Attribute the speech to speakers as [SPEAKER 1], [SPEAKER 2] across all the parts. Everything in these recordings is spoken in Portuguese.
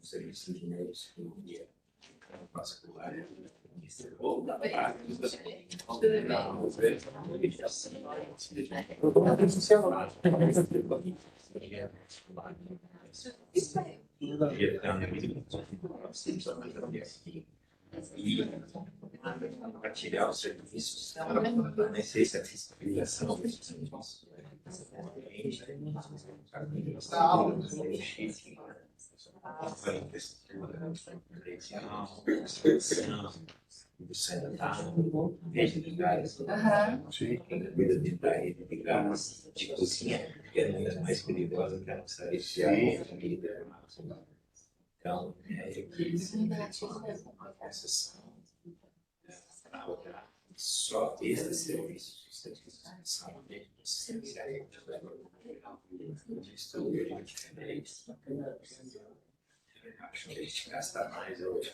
[SPEAKER 1] Serviço de e vascular. Compartilhar os serviços, não sei se a fiscalização cuida de gás, de cozinha, que é ainda mais perigosa que a nossa vida. Então, só esses serviços são essenciais. Acho que a gente gasta mais hoje.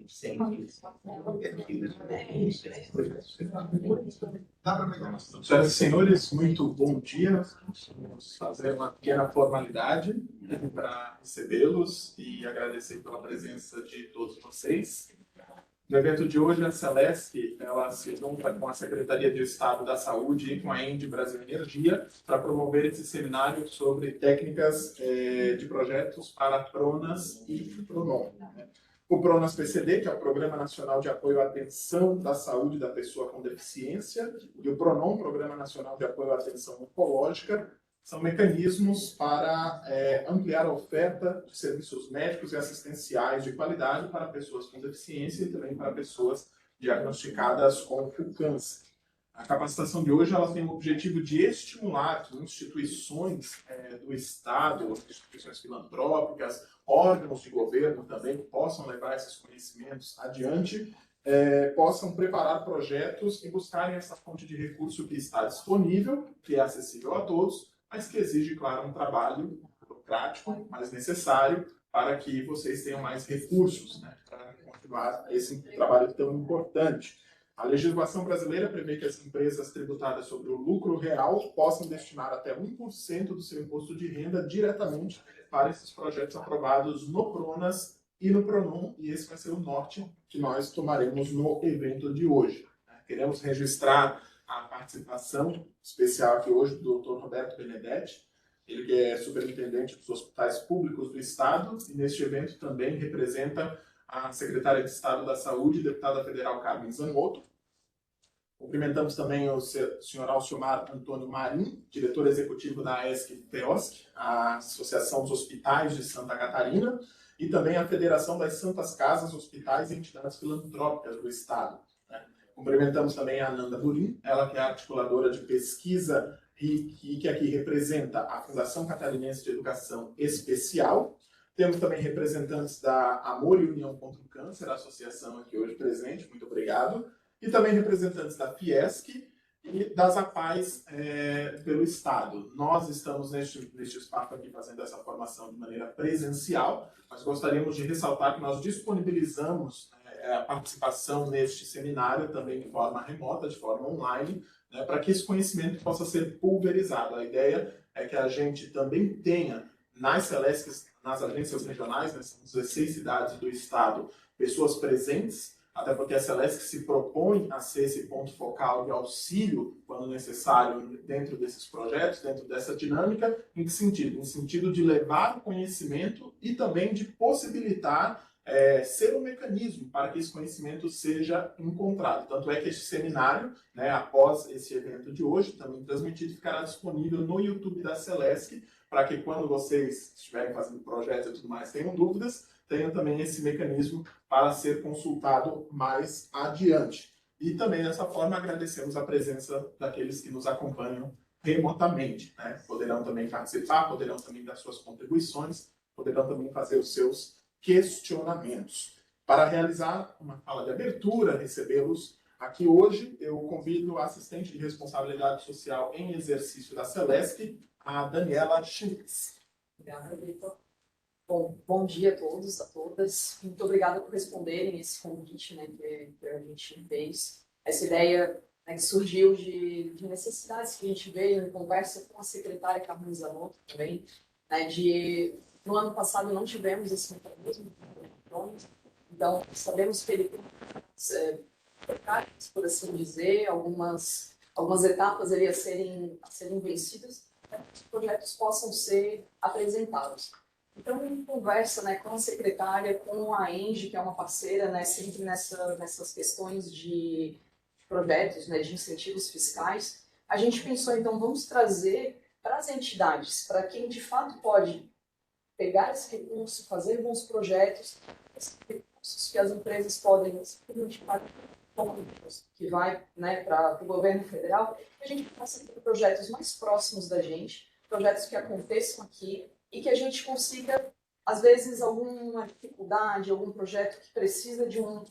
[SPEAKER 2] Senhoras e senhores, muito bom dia. Vamos fazer uma pequena formalidade para recebê-los e agradecer pela presença de todos vocês. No evento de hoje, a Celesc ela se junta com a Secretaria de Estado da Saúde e com a ENDE Brasil Energia para promover esse seminário sobre técnicas de projetos para PRONAS e PRONON. O PRONAS PCD, que é o Programa Nacional de Apoio à Atenção da Saúde da Pessoa com Deficiência, e o PRONON, Programa Nacional de Apoio à Atenção Oncológica, são mecanismos para ampliar a oferta de serviços médicos e assistenciais de qualidade para pessoas com deficiência e também para pessoas diagnosticadas com o câncer. A capacitação de hoje ela tem o objetivo de estimular que instituições do Estado, instituições filantrópicas, órgãos de governo também que possam levar esses conhecimentos adiante, possam preparar projetos e buscarem essa fonte de recurso que está disponível, que é acessível a todos, mas que exige, claro, um trabalho burocrático, mas necessário para que vocês tenham mais recursos, né, para continuar esse trabalho tão importante. A legislação brasileira prevê que as empresas tributadas sobre o lucro real possam destinar até 1% do seu imposto de renda diretamente para esses projetos aprovados no PRONAS e no PRONON, e esse vai ser o norte que nós tomaremos no evento de hoje. Queremos registrar a participação especial aqui hoje do Dr. Roberto Benedetti, ele que é superintendente dos hospitais públicos do Estado, e neste evento também representa a secretária de Estado da Saúde, deputada federal Carmen Zanotto. Cumprimentamos também o senhor Alciomar Antônio Marim, diretor executivo da AESC-FEOSC, a Associação dos Hospitais de Santa Catarina, e também a Federação das Santas Casas, Hospitais e Entidades Filantrópicas do Estado. Cumprimentamos também a Ananda Burim, ela que é articuladora de pesquisa e que aqui representa a Fundação Catarinense de Educação Especial. Temos também representantes da Amor e União contra o Câncer, a associação aqui hoje presente, muito obrigado. E também representantes da Fiesc e das APAES pelo Estado. Nós estamos neste espaço aqui fazendo essa formação de maneira presencial, mas gostaríamos de ressaltar que nós disponibilizamos a participação neste seminário também de forma remota, de forma online, né, para que esse conhecimento possa ser pulverizado. A ideia é que a gente também tenha nas Celescs, nas agências regionais, né, são 16 cidades do Estado, pessoas presentes, até porque a Celesc se propõe a ser esse ponto focal de auxílio, quando necessário, dentro desses projetos, dentro dessa dinâmica. Em que sentido? Em sentido de levar o conhecimento e também de possibilitar ser um mecanismo para que esse conhecimento seja encontrado. Tanto é que este seminário, né, após esse evento de hoje, também transmitido, ficará disponível no YouTube da Celesc, para que quando vocês estiverem fazendo projetos e tudo mais, tenham dúvidas, tenham também esse mecanismo para ser consultado mais adiante. E também, dessa forma, agradecemos a presença daqueles que nos acompanham remotamente, né? Poderão também participar, poderão também dar suas contribuições, poderão também fazer os seus questionamentos. Para realizar uma fala de abertura, recebê-los aqui hoje, eu convido a assistente de responsabilidade social em exercício da Celesc, a Daniela Schmitz.
[SPEAKER 3] Obrigada, Vitor. Bom dia a todos, a todas. Muito obrigada por responderem esse convite, né, que a gente fez. Essa ideia, né, que surgiu de necessidades que a gente veio em conversa com a secretária Carmen Zanotto também, né, no ano passado não tivemos esse mecanismo, então sabemos que ele tem por assim dizer, algumas etapas ali a serem vencidas, para que os projetos possam ser apresentados. Então, em conversa, né, com a secretária, com a ENGE, que é uma parceira, né, sempre nessas questões de projetos, né, de incentivos fiscais, a gente pensou, então, vamos trazer para as entidades, para quem de fato pode pegar esse recurso, fazer bons projetos, esses recursos que as empresas podem simplesmente pagar, que vai, né, para o governo federal, e a gente possa ter projetos mais próximos da gente, projetos que aconteçam aqui e que a gente consiga, às vezes, alguma dificuldade, algum projeto que precisa de um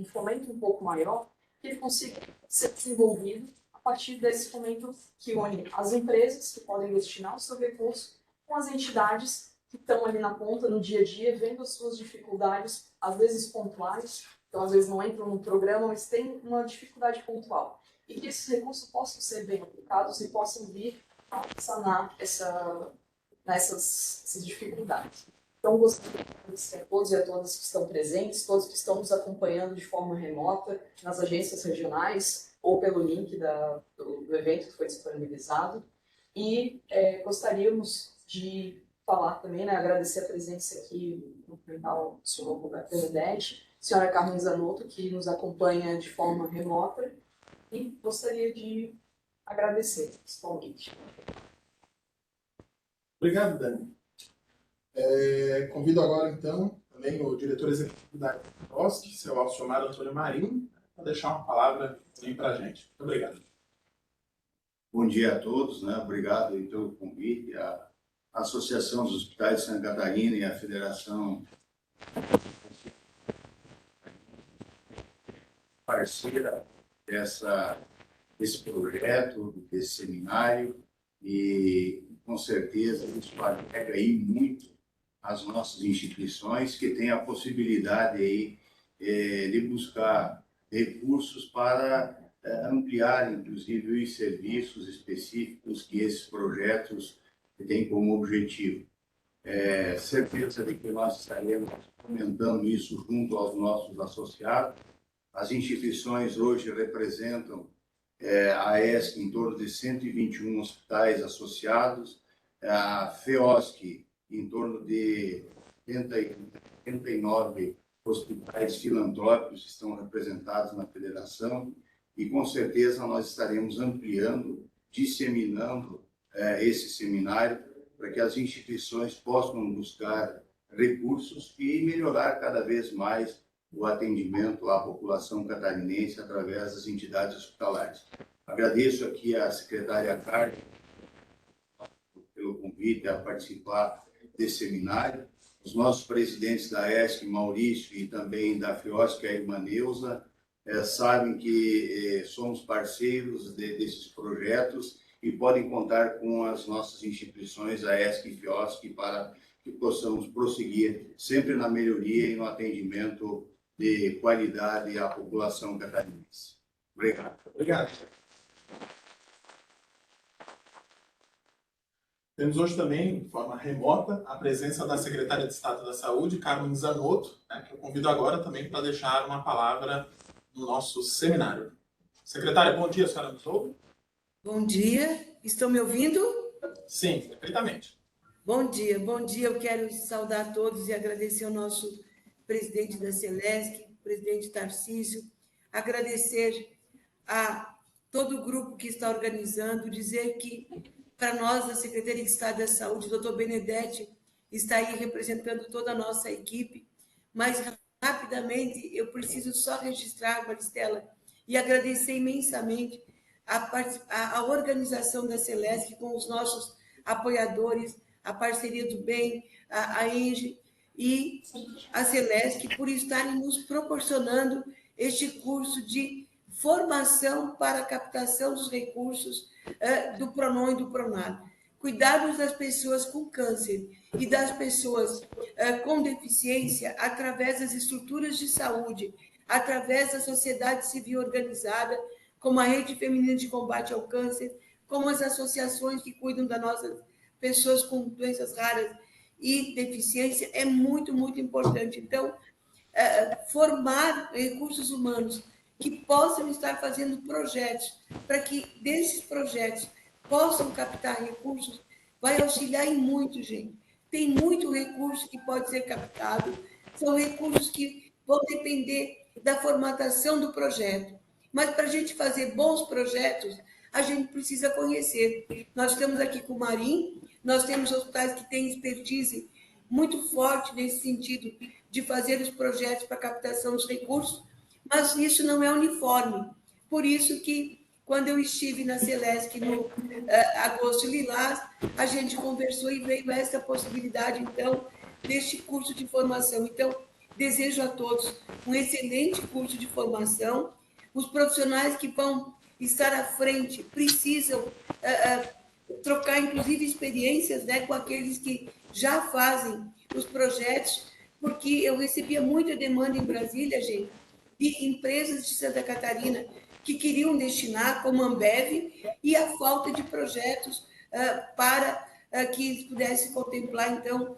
[SPEAKER 3] fomento um pouco maior, que ele consiga ser desenvolvido a partir desse fomento que une as empresas, que podem destinar o seu recurso, com as entidades que estão ali na ponta, no dia a dia, vendo as suas dificuldades, às vezes pontuais, então às vezes não entram no programa, mas tem uma dificuldade pontual. E que esses recursos possam ser bem aplicados e possam vir a sanar essas dificuldades. Então, gostaria de agradecer a todos e a todas que estão presentes, todos que estão nos acompanhando de forma remota, nas agências regionais, ou pelo link do evento que foi disponibilizado. E gostaríamos de falar também, né, agradecer a presença aqui no local do senhor Roberto Benedetti, senhora Carmen Zanotto, que nos acompanha de forma remota, e gostaria de agradecer principalmente.
[SPEAKER 2] Obrigado, Dani. Convido agora, então, também o diretor executivo da OSC, seu Alciomar Antônio Marinho, para deixar uma palavra para a gente. Muito obrigado.
[SPEAKER 4] Bom dia a todos, né? Obrigado pelo convite. A Associação dos Hospitais de Santa Catarina e a Federação parceira desse projeto, desse seminário, e com certeza isso agrega aí muito as nossas instituições, que têm a possibilidade aí, de buscar recursos para ampliar, inclusive, os serviços específicos que esses projetos têm como objetivo. Certeza de que nós estaremos comentando isso junto aos nossos associados. As instituições hoje representam a ESC em torno de 121 hospitais associados, a FEOSC em torno de 89 hospitais filantrópicos que estão representados na federação, e com certeza nós estaremos ampliando, disseminando esse seminário para que as instituições possam buscar recursos e melhorar cada vez mais o atendimento à população catarinense através das entidades hospitalares. Agradeço aqui à secretária Carmen pelo convite a participar desse seminário. Os nossos presidentes da ESC, Maurício, e também da FIOSC, a irmã Neuza, sabem que somos parceiros desses projetos e podem contar com as nossas instituições, a ESC e FIOSC, para que possamos prosseguir sempre na melhoria e no atendimento de qualidade à população catarinense. Obrigado.
[SPEAKER 2] Obrigado. Temos hoje também, de forma remota, a presença da secretária de Estado da Saúde, Carmen Zanotto, né, que eu convido agora também para deixar uma palavra no nosso seminário. Secretária, bom dia, a senhora nos ouve?
[SPEAKER 5] Bom dia, estão me ouvindo?
[SPEAKER 2] Sim, perfeitamente.
[SPEAKER 5] Bom dia, eu quero saudar todos e agradecer ao nosso presidente da Celesc, presidente Tarcísio, agradecer a todo o grupo que está organizando, dizer que, para nós, da Secretaria de Estado da Saúde, o doutor Benedetti está aí representando toda a nossa equipe, mas, rapidamente, eu preciso só registrar, Maristela, e agradecer imensamente a organização da Celesc com os nossos apoiadores, a Parceria do Bem, a ENGE e a Celesc, por estarem nos proporcionando este curso de formação para a captação dos recursos do PRONON e do PRONAR. Cuidarmos das pessoas com câncer e das pessoas com deficiência através das estruturas de saúde, através da sociedade civil organizada, como a Rede Feminina de Combate ao Câncer, como as associações que cuidam das nossas pessoas com doenças raras e deficiência, é muito, muito importante. Então, formar recursos humanos que possam estar fazendo projetos, para que desses projetos possam captar recursos, vai auxiliar em muito, gente. Tem muito recurso que pode ser captado, são recursos que vão depender da formatação do projeto. Mas para a gente fazer bons projetos, a gente precisa conhecer. Nós estamos aqui com o Marim, nós temos hospitais que têm expertise muito forte nesse sentido de fazer os projetos para captação dos recursos, mas isso não é uniforme. Por isso que, quando eu estive na Celesc no agosto lilás, a gente conversou e veio essa possibilidade, então, deste curso de formação. Então, desejo a todos um excelente curso de formação. Os profissionais que vão estar à frente precisam trocar, inclusive, experiências, né, com aqueles que já fazem os projetos, porque eu recebia muita demanda em Brasília, gente, de empresas de Santa Catarina que queriam destinar, como a Ambev, e a falta de projetos para que pudesse contemplar, então,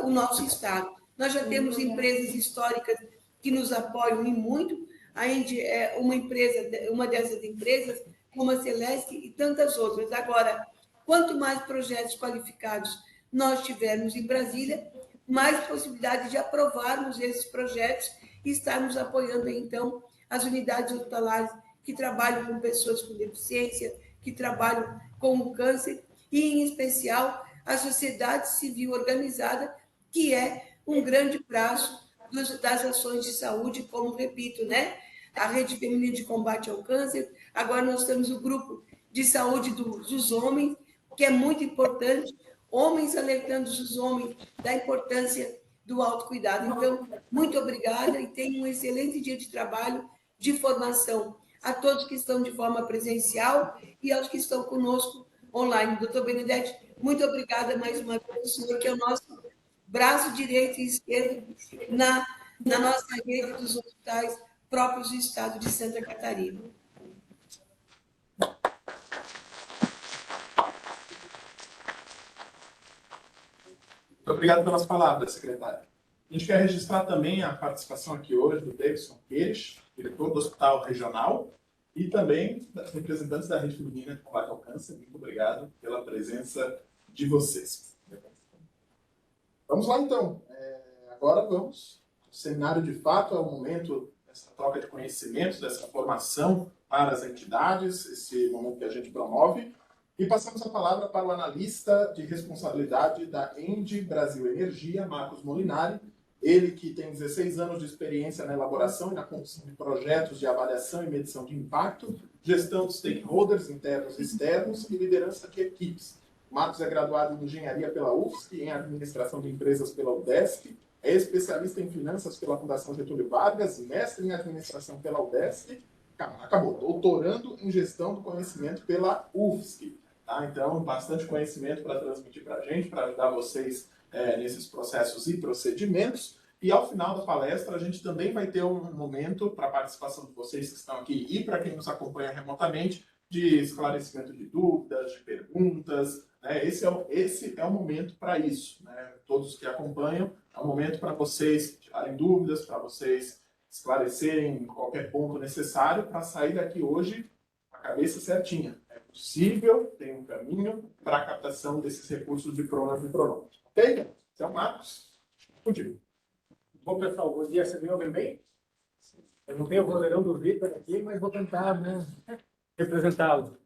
[SPEAKER 5] o nosso Estado. Nós já temos empresas históricas que nos apoiam e muito, a Ende é uma dessas empresas, como a Celesc e tantas outras. Agora, quanto mais projetos qualificados nós tivermos em Brasília, mais possibilidade de aprovarmos esses projetos e estarmos apoiando, então, as unidades hospitalares que trabalham com pessoas com deficiência, que trabalham com o câncer, e, em especial, a sociedade civil organizada, que é um grande braço das ações de saúde, como repito, né? A Rede Feminina de Combate ao Câncer, agora nós temos o grupo de saúde dos homens, que é muito importante, homens alertando os homens da importância do autocuidado. Então, muito obrigada e tenham um excelente dia de trabalho, de formação a todos que estão de forma presencial e aos que estão conosco online. Doutor Benedetti, muito obrigada mais uma vez, o senhor que é o nosso braço direito e esquerdo na nossa rede dos hospitais próprios do estado de Santa Catarina.
[SPEAKER 2] Muito obrigado pelas palavras, secretária. A gente quer registrar também a participação aqui hoje do Davidson Queires, diretor do Hospital Regional, e também das representantes da Rede Feminina de Combate ao Câncer. Muito obrigado pela presença de vocês. Vamos lá, então. Agora vamos. O seminário, de fato, é o momento dessa troca de conhecimentos, dessa formação para as entidades, esse momento que a gente promove. E passamos a palavra para o analista de responsabilidade da ENGE Brasil Energia, Marcos Molinari. Ele que tem 16 anos de experiência na elaboração e na condução de projetos de avaliação e medição de impacto, gestão de stakeholders internos e externos e liderança de equipes. Marcos é graduado em Engenharia pela UFSC, em Administração de Empresas pela UDESC, é especialista em Finanças pela Fundação Getúlio Vargas, mestre em Administração pela UDESC, acabou, doutorando em Gestão do Conhecimento pela UFSC. Tá? Então, bastante conhecimento para transmitir para a gente, para ajudar vocês nesses processos e procedimentos. E ao final da palestra, a gente também vai ter um momento para a participação de vocês que estão aqui e para quem nos acompanha remotamente, de esclarecimento de dúvidas, de perguntas. Né? Esse é o momento para isso. Né? Todos que acompanham, é o momento para vocês tirarem dúvidas, para vocês esclarecerem qualquer ponto necessário para sair daqui hoje com a cabeça certinha. É possível, tem um caminho para a captação desses recursos de PRONAS e PRONON. Ok? Então, Marcos, contigo.
[SPEAKER 6] Bom, pessoal, bom dia. Vocês me ouvem bem? Eu não tenho o vozeirão do Vitor aqui, mas vou tentar, né, representá-lo.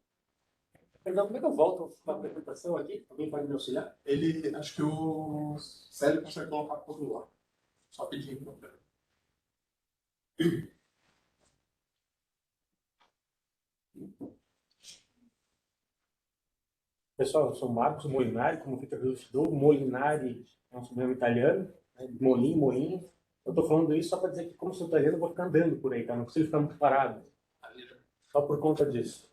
[SPEAKER 6] Perdão, como é que eu volto para a apresentação aqui? Alguém pode me auxiliar?
[SPEAKER 2] Acho que o Célio consegue colocar tudo lá. Só pedir.
[SPEAKER 6] Pessoal, eu sou Marcos Molinari, como o Vitor elucidou. Molinari é um sobrenome italiano, né? Moinho. Eu estou falando isso só para dizer que, como sou italiano, eu vou ficar andando por aí, tá? Não consigo ficar muito parado. Só por conta disso.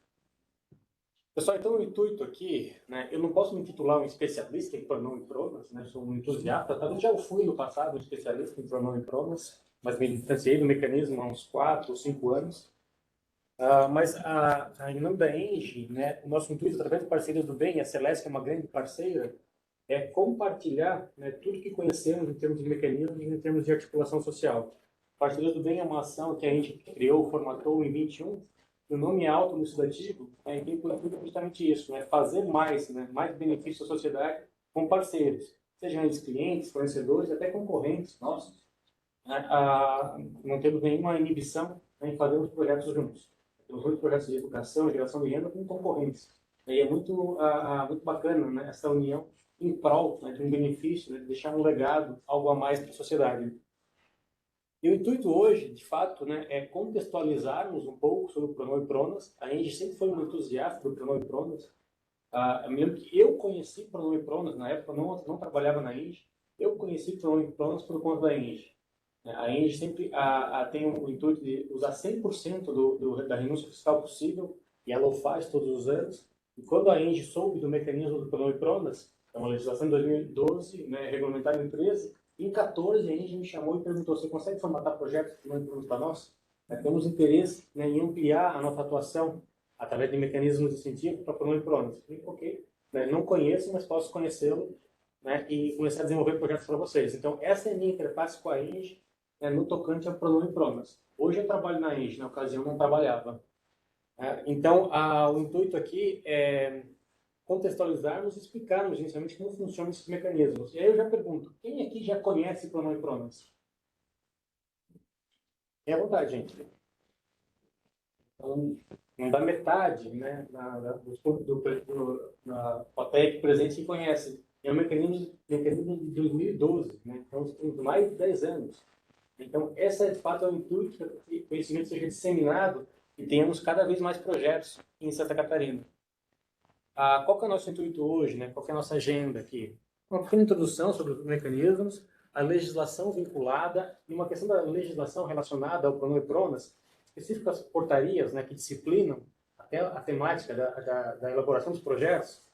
[SPEAKER 6] Pessoal, então o intuito aqui, né, eu não posso me titular um especialista em pronome pronas, né, sou um entusiasta, talvez já fui no passado um especialista em pronome pronas, mas me distanciei do mecanismo há uns 4 ou 5 anos. Mas em nome da ENGIE, né, o nosso intuito, através de parcerias do bem, a Celeste é uma grande parceira, é compartilhar, né, tudo que conhecemos em termos de mecanismos e em termos de articulação social. Parcerias do bem é uma ação que a ENGIE criou, formatou em 21, o nome é autoelucidativo, né, e tem por intuito justamente isso, né, fazer mais, né, mais benefício à sociedade com parceiros, sejam eles clientes, fornecedores, até concorrentes nossos, né, não temos nenhuma inibição, né, em fazer os projetos juntos. Temos muitos projetos de educação e geração de renda com concorrentes. E é muito bacana, né, essa união em prol, né, de um benefício, né, de deixar um legado, algo a mais para a sociedade. E o intuito hoje, de fato, né, é contextualizarmos um pouco sobre o pronome pronas. A ENGIE sempre foi um entusiasta do pronome pronas. Eu me lembro que eu conheci o pronome pronas, na época eu não trabalhava na ENGIE, eu conheci o pronome pronas por conta da ENGIE. A ENGIE sempre tem o intuito de usar 100% da renúncia fiscal possível, e ela o faz todos os anos. E quando a ENGIE soube do mecanismo do pronome pronas, é uma legislação de 2012, né, regulamentada em 13, em 14 a ENGIE me chamou e perguntou: você consegue formatar projetos de pronome pronas para nós? Temos interesse, né, em ampliar a nossa atuação através de mecanismos de incentivo para pronome pronas. Ok, né, não conheço, mas posso conhecê-lo, né, e começar a desenvolver projetos para vocês. Então, essa é a minha interface com a ENGIE, no tocante ao pronome pronas. Hoje eu trabalho na ENGIE, na ocasião não trabalhava. Então, o intuito aqui é contextualizarmos e explicarmos inicialmente como funcionam esses mecanismos. E aí eu já pergunto, quem aqui já conhece pronome pronas? É à vontade, gente. Então, não dá metade, né, da plateia presente que conhece. É um mecanismo de 2012, né? Então temos mais de 10 anos. Então, esse de fato é o intuito, que o conhecimento seja disseminado e tenhamos cada vez mais projetos em Santa Catarina. Qual que é o nosso intuito hoje, né? Qual que é a nossa agenda aqui? Uma pequena introdução sobre os mecanismos, a legislação vinculada e uma questão da legislação relacionada ao pronome pronas, específicas portarias, né, que disciplinam até a temática da elaboração dos projetos.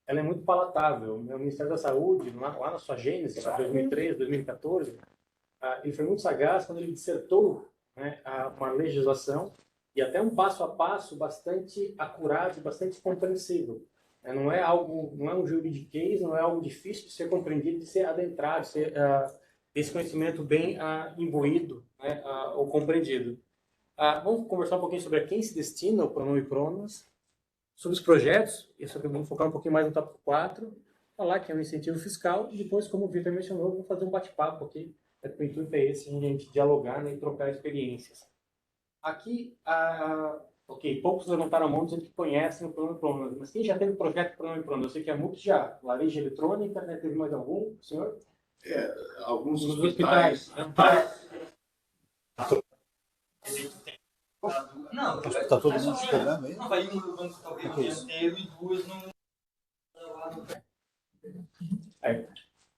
[SPEAKER 6] Ela é muito palatável. O Ministério da Saúde, lá na sua gênese, 2013, 2014, ele foi muito sagaz quando ele dissertou, né, uma legislação e até um passo a passo bastante acurado, bastante compreensível. Não é um juridiquês, não é algo difícil de ser compreendido, de ser adentrado, de ser esse conhecimento bem imbuído, né, ou compreendido. Vamos conversar um pouquinho sobre a quem se destina o pronome pronas, sobre os projetos, isso aqui vamos focar um pouquinho mais no tópico 4, falar que é um incentivo fiscal, e depois, como o Vitor mencionou, vamos fazer um bate-papo aqui. O intuito é esse, a gente dialogar, né, e trocar experiências. Aqui, ok, poucos levantaram a mão dizendo que conhecem o pronome pronas, mas quem já teve projeto de pronome pronas? Eu sei que a MUP já, Laranja Eletrônica, né, teve mais algum, senhor?
[SPEAKER 4] Alguns
[SPEAKER 6] Nos
[SPEAKER 4] hospitais.
[SPEAKER 7] Não,
[SPEAKER 8] Está todo mundo esperando aí?
[SPEAKER 7] não vai um levando talvez o dia inteiro e duas não.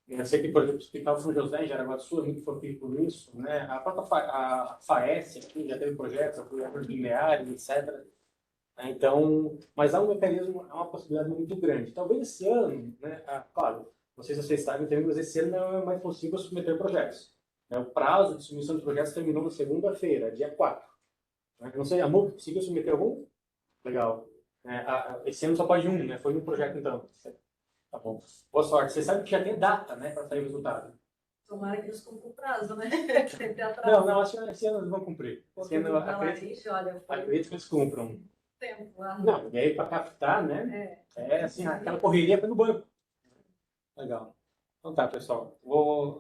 [SPEAKER 6] Eu sei que, por exemplo, o Hospital São José, em Jaraguá do Sul, é muito forte por isso, né? A própria FAES aqui já teve projetos, apoiador linear, etc. Então, mas há um mecanismo, há uma possibilidade muito grande. Talvez esse ano, né? Claro, vocês sabem também, mas esse ano não é mais possível submeter projetos. O prazo de submissão de projetos terminou na segunda-feira, dia 4. Não sei, a MUP conseguiu submeter algum? Legal. Esse ano só pode um, né? Foi um projeto, então. Tá bom. Boa sorte. Você sabe que já tem data, né, para sair o resultado.
[SPEAKER 3] Tomara que eles cumpram o prazo, né? Sempre
[SPEAKER 6] Não, acho que esse ano eles vão cumprir. Esse ano, acredito que eles cumpram.
[SPEAKER 3] Tempo lá.
[SPEAKER 6] Não, e aí para captar, né? Assim, aquela correria foi no banco. Legal. Então tá, pessoal. Vou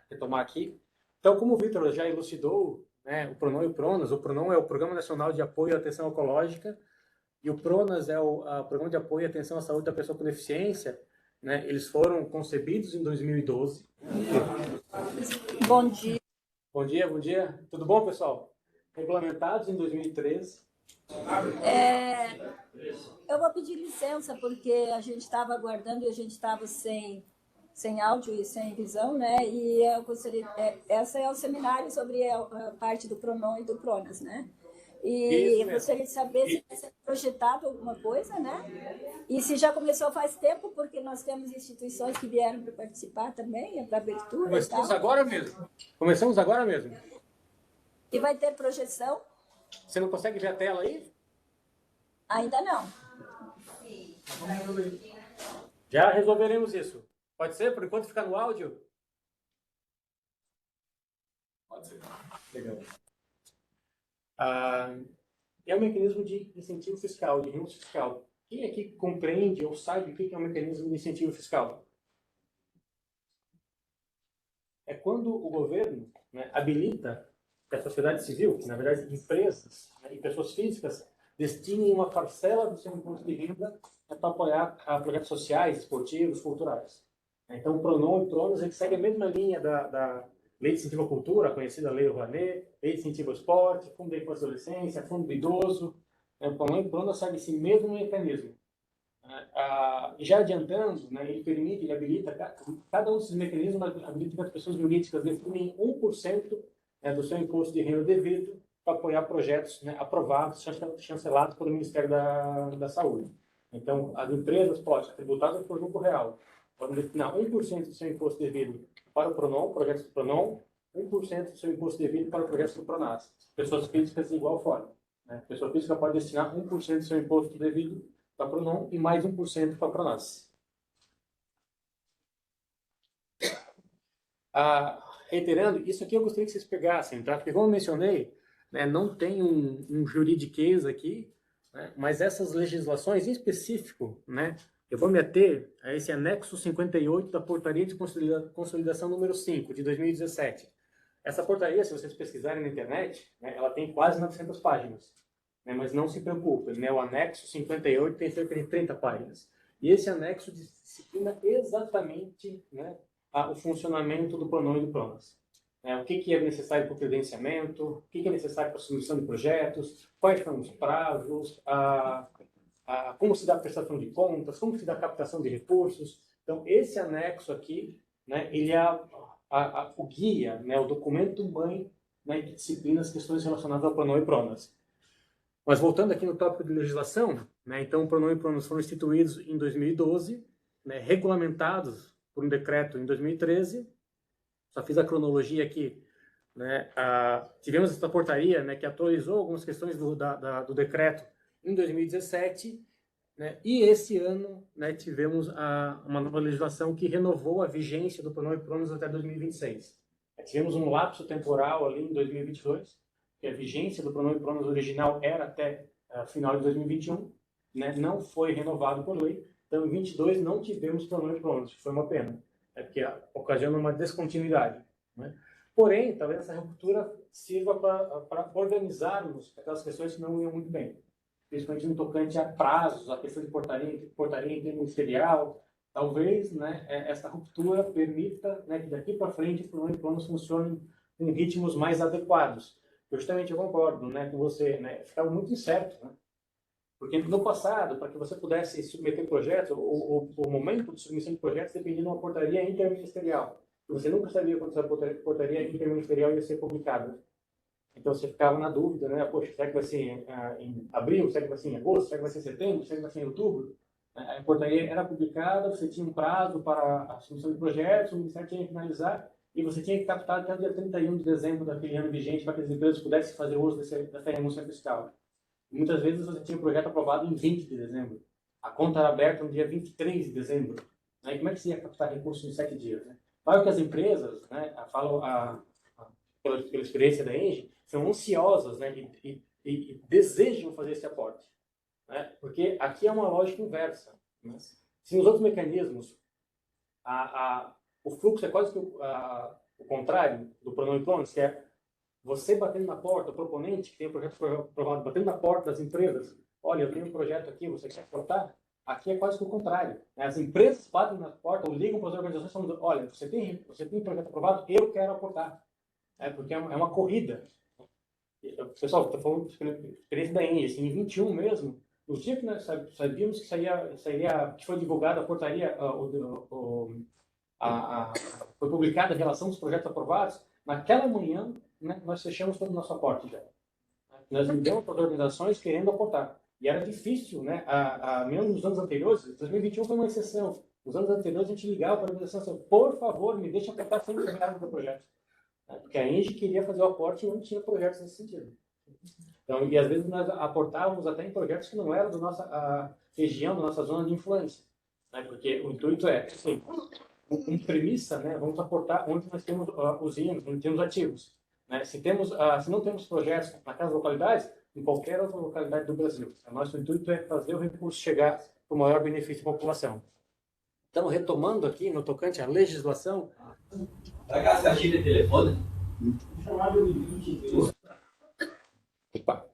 [SPEAKER 6] retomar aqui. Então, como o Vitor já elucidou, né, o PRONON e o PRONAS, o PRONON é o Programa Nacional de Apoio à Atenção Ecológica e o PRONAS é o Programa de Apoio à Atenção à Saúde da Pessoa com Deficiência, né? Eles foram concebidos em 2012.
[SPEAKER 8] Bom dia.
[SPEAKER 6] Bom dia, bom dia. Tudo bom, pessoal? Regulamentados em 2013.
[SPEAKER 8] Eu vou pedir licença porque a gente estava aguardando e a gente estava sem áudio e sem visão, né? E eu gostaria, essa é o seminário sobre a parte do PRONON e do PRONAS, né? E eu gostaria de saber se vai ser projetado alguma coisa, né? E se já começou faz tempo, porque nós temos instituições que vieram para participar também, para abertura.
[SPEAKER 6] Começamos agora mesmo. Começamos agora mesmo.
[SPEAKER 8] E vai ter projeção?
[SPEAKER 6] Você não consegue ver a tela aí?
[SPEAKER 8] Ainda não.
[SPEAKER 6] Já resolveremos isso. Pode ser? Por enquanto ficar no áudio?
[SPEAKER 2] Pode ser.
[SPEAKER 6] Legal. É um mecanismo de incentivo fiscal, de renúncia fiscal. Quem aqui compreende ou sabe o que é um mecanismo de incentivo fiscal? É quando o governo, né, habilita que a sociedade civil, que na verdade empresas, né, e pessoas físicas, destinem uma parcela do seu imposto de renda para apoiar projetos sociais, esportivos, culturais. Então, o PRONON e o PRONAS, ele segue a mesma linha da Lei de Incentivo à Cultura, a conhecida Lei Rouanet, Lei de Incentivo ao Esporte, Fundo da Infância e Adolescência, Fundo do Idoso. O PRONON e o PRONAS seguem esse mesmo mecanismo. Já adiantando, né, ele habilita, cada um desses mecanismos habilita que as pessoas jurídicas destinem 1% do seu imposto de renda devido para apoiar projetos, né, aprovados, chancelados pelo Ministério da Saúde. Então, as empresas podem ser tributadas por lucro real, podem destinar 1% do seu imposto devido para o PRONON, projetos do PRONON, 1% do seu imposto devido para projetos do PRONAS. Pessoas físicas de igual forma. Né? A pessoa física pode destinar 1% do seu imposto devido para o PRONON e mais 1% para o PRONAS. Reiterando, isso aqui eu gostaria que vocês pegassem, tá? Porque como eu mencionei, né, não tem um juridiquês aqui, né, mas essas legislações em específico, né, eu vou me ater a esse anexo 58 da Portaria de Consolidação número 5, de 2017. Essa portaria, se vocês pesquisarem na internet, né, ela tem quase 900 páginas. Né, mas não se preocupem, né, o anexo 58 tem cerca de 30 páginas. E esse anexo disciplina exatamente, né, o funcionamento do PRONON e do PRONAS. O que é necessário para o credenciamento, o que é necessário para a submissão de projetos, quais são os prazos, como se dá a prestação de contas, como se dá a captação de recursos. Então, esse anexo aqui, né, ele é o guia, né, o documento-mãe, né, que disciplina as questões relacionadas ao PRONON e PRONAS. Mas voltando aqui no tópico de legislação, né, então o PRONON e PRONAS foram instituídos em 2012, né, regulamentados por um decreto em 2013. Só fiz a cronologia aqui. Né, tivemos essa portaria, né, que atualizou algumas questões do decreto em 2017, né, e esse ano, né, tivemos uma nova legislação que renovou a vigência do PRONON e PRONAS até 2026. Tivemos um lapso temporal ali em 2022, que a vigência do PRONON e PRONAS original era até final de 2021, né, não foi renovado por lei, então em 2022 não tivemos PRONON e PRONAS, que foi uma pena, porque ocasiona uma descontinuidade. Né? Porém, talvez essa ruptura sirva para organizarmos aquelas questões que não iam muito bem, principalmente no tocante a prazos, a questão de portaria interministerial. Talvez, né, essa ruptura permita, né, que daqui para frente o PRONON e PRONAS funcionem em ritmos mais adequados. Justamente eu concordo, né, com você, né, ficava muito incerto, né? Porque no passado, para que você pudesse submeter projetos, o momento de submissão de projetos dependia de uma portaria interministerial. Você nunca sabia quando essa portaria interministerial ia ser publicada. Então você ficava na dúvida, né? Poxa, será que vai ser em abril? Será que vai ser em agosto? Será que vai ser em setembro? Será que vai ser em outubro? A portaria era publicada, você tinha um prazo para a submissão de projetos, o Ministério tinha que finalizar e você tinha que captar até o dia 31 de dezembro daquele ano vigente para que as empresas pudessem fazer uso dessa renúncia fiscal. E muitas vezes você tinha o projeto aprovado em 20 de dezembro. A conta era aberta no dia 23 de dezembro. Aí como é que você ia captar recursos em 7 dias? Né? Claro que as empresas, né, falam pela experiência da Engie, são ansiosas, né, e desejam fazer esse aporte. Né? Porque aqui é uma lógica inversa. Né? Se nos outros mecanismos o fluxo é quase que o o contrário do pronome pronos, que é você batendo na porta, o proponente que tem o projeto aprovado, batendo na porta das empresas. Olha, eu tenho um projeto aqui, você quer aportar? Aqui é quase que o contrário. As empresas batem na porta ou ligam para as organizações falando, olha, você tem um projeto aprovado, eu quero aportar. Porque é uma corrida. Pessoal, estou falando de experiência da Engie, assim, em 21 mesmo, no dia que nós sabíamos que que foi divulgada a portaria, foi publicada a relação dos projetos aprovados, naquela manhã, né, nós fechamos todo o nosso aporte já. Nós ligamos para as organizações querendo aportar. E era difícil, né? Mesmo nos anos anteriores, 2021 foi uma exceção. Nos anos anteriores, a gente ligava para a organização e disse, por favor, me deixe aportar R$100 no projeto. Porque a Engie queria fazer o aporte e não tinha projetos nesse sentido. Então, e às vezes nós aportávamos até em projetos que não eram da nossa região, da nossa zona de influência. Né? Porque o intuito é, assim, como premissa, né, vamos aportar onde nós temos usinas, onde temos ativos. Né? Se não temos projetos naquelas localidades, em qualquer outra localidade do Brasil. O nosso intuito é fazer o recurso chegar para o maior benefício da população. Então, retomando aqui, no tocante à legislação...
[SPEAKER 1] Será que essa caixinha de telefone?
[SPEAKER 6] Opa!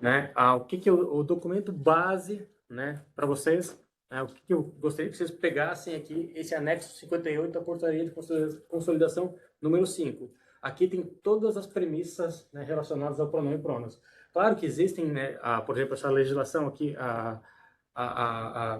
[SPEAKER 6] Né? O que o documento base, né, para vocês, o que eu gostaria que vocês pegassem aqui, esse anexo 58 da portaria de consolidação número 5. Aqui tem todas as premissas, né, relacionadas ao pronome pronos. Claro que existem, né, por exemplo, essa legislação aqui,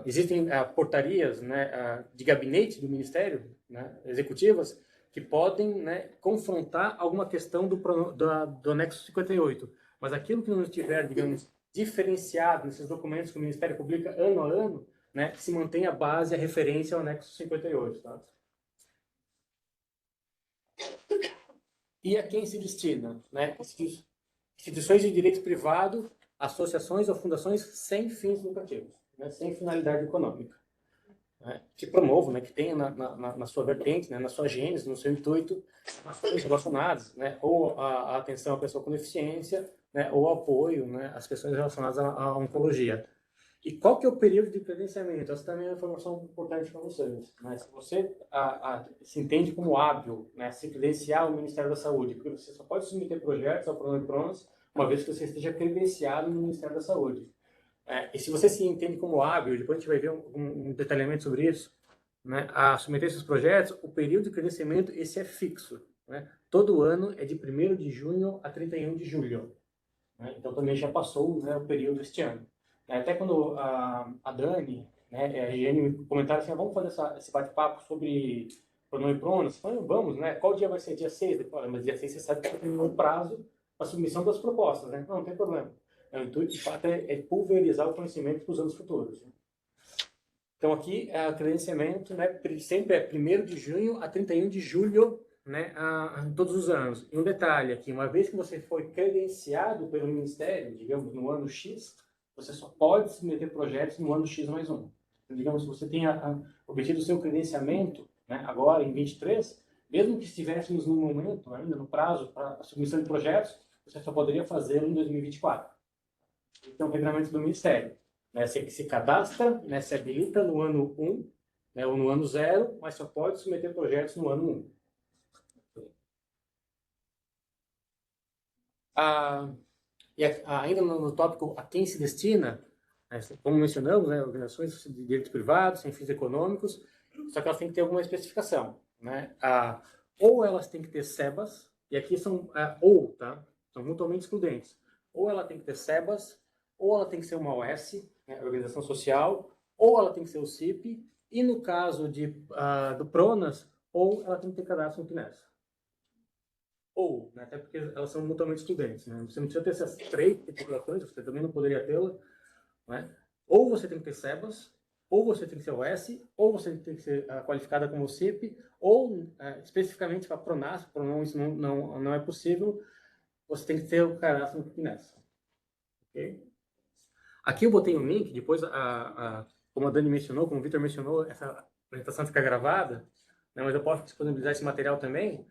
[SPEAKER 6] existem portarias, né, de gabinete do Ministério, né, executivas, que podem, né, confrontar alguma questão do anexo 58. Mas aquilo que não estiver, digamos, diferenciado nesses documentos que o Ministério publica ano a ano, né, se mantém a base, a referência ao anexo 58. Tá? E a quem se destina? Né? Instituições de direito privado, associações ou fundações sem fins lucrativos, né? Sem finalidade econômica. Né? Que promovam, né? Que tenham na sua vertente, né? Na sua gênese, no seu intuito, ações relacionadas, né? Ou a atenção à pessoa com deficiência, né? Ou apoio, né? Às questões relacionadas à oncologia. E qual que é o período de credenciamento? Essa também é uma informação importante para vocês. Né? Se você se entende como hábil, né, se credenciar ao Ministério da Saúde, porque você só pode submeter projetos ao pronome pronos uma vez que você esteja credenciado no Ministério da Saúde. E se você se entende como hábil, depois a gente vai ver um detalhamento sobre isso, né, a submeter esses projetos, o período de credenciamento, esse é fixo. Né? Todo ano é de 1º de junho a 31 de julho. Né? Então também já passou, né, o período este ano. Até quando a Dani, né, a Giane me comentaram assim, vamos fazer esse bate-papo sobre pronome pronos, vamos, né? Qual dia vai ser? Dia 6? Mas dia 6 você sabe que tem um prazo para submissão das propostas, né? Não tem problema. O intuito, de fato, é pulverizar o conhecimento para os anos futuros. Né? Então, aqui, o credenciamento, né, sempre é 1º de junho a 31 de julho, né, todos os anos. E um detalhe aqui, uma vez que você foi credenciado pelo Ministério, digamos, no ano X, você só pode submeter projetos no ano X mais 1. Então, digamos, se você tenha obtido o seu credenciamento, né, agora em 23, mesmo que estivéssemos no momento, ainda no prazo para a submissão de projetos, você só poderia fazê-lo em 2024. Então, o regulamento do Ministério. Né, você se cadastra, né, se habilita no ano 1, né, ou no ano 0, mas só pode submeter projetos no ano 1. E ainda no tópico a quem se destina, né, como mencionamos, né, organizações de direitos privados, sem fins econômicos, só que elas têm que ter alguma especificação. Né? Ou elas têm que ter SEBAS, e aqui são tá? São mutuamente excludentes. Ou ela tem que ter SEBAS, ou ela tem que ser uma OS, né, Organização Social, ou ela tem que ser o CIP, e no caso do PRONAS, ou ela tem que ter cadastro no CNES. Ou, né, até porque elas são mutuamente excludentes. Né? Você não precisa ter essas 3 titulações, você também não poderia tê-la. Né? Ou você tem que ter SEBAS, ou você tem que ser OS, ou você tem que ser qualificada como CIP, ou especificamente para PRONAS, isso não é possível, você tem que ter o cadastro no CNES. Okay? Aqui eu botei um link, depois, como a Dani mencionou, como o Vitor mencionou, essa apresentação fica gravada, né, mas eu posso disponibilizar esse material também.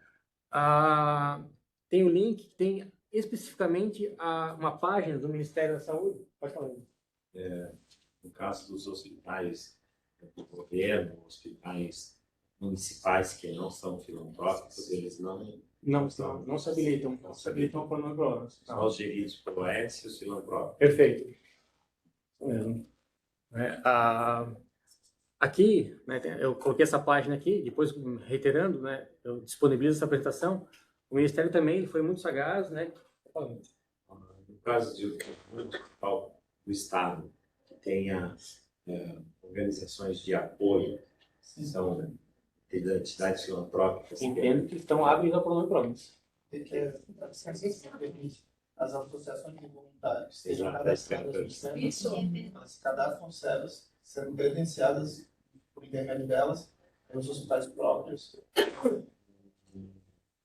[SPEAKER 6] Tem um link que tem especificamente uma página do Ministério da Saúde. Pode falar.
[SPEAKER 1] No caso dos hospitais do governo, hospitais municipais que não são filantrópicos, eles
[SPEAKER 6] Não se habilitam ao pronome pronas.
[SPEAKER 1] são os geridos pelo OS e os filantrópicos.
[SPEAKER 6] Perfeito. Isso mesmo. Aqui, né, eu coloquei essa página aqui, depois reiterando, né, eu disponibilizo essa apresentação. O Ministério também foi muito sagaz, né?
[SPEAKER 1] No caso de do Estado, que tenha organizações de apoio, que são entidades filantrópicas.
[SPEAKER 6] Entendo que estão hábeis ao pronome pronas.
[SPEAKER 7] As associações de voluntários
[SPEAKER 1] Sejam
[SPEAKER 7] sejam cadastradas no SEBAS, elas se cadastram no SEBAS, sendo credenciadas por intermédio delas, nos hospitais próprios.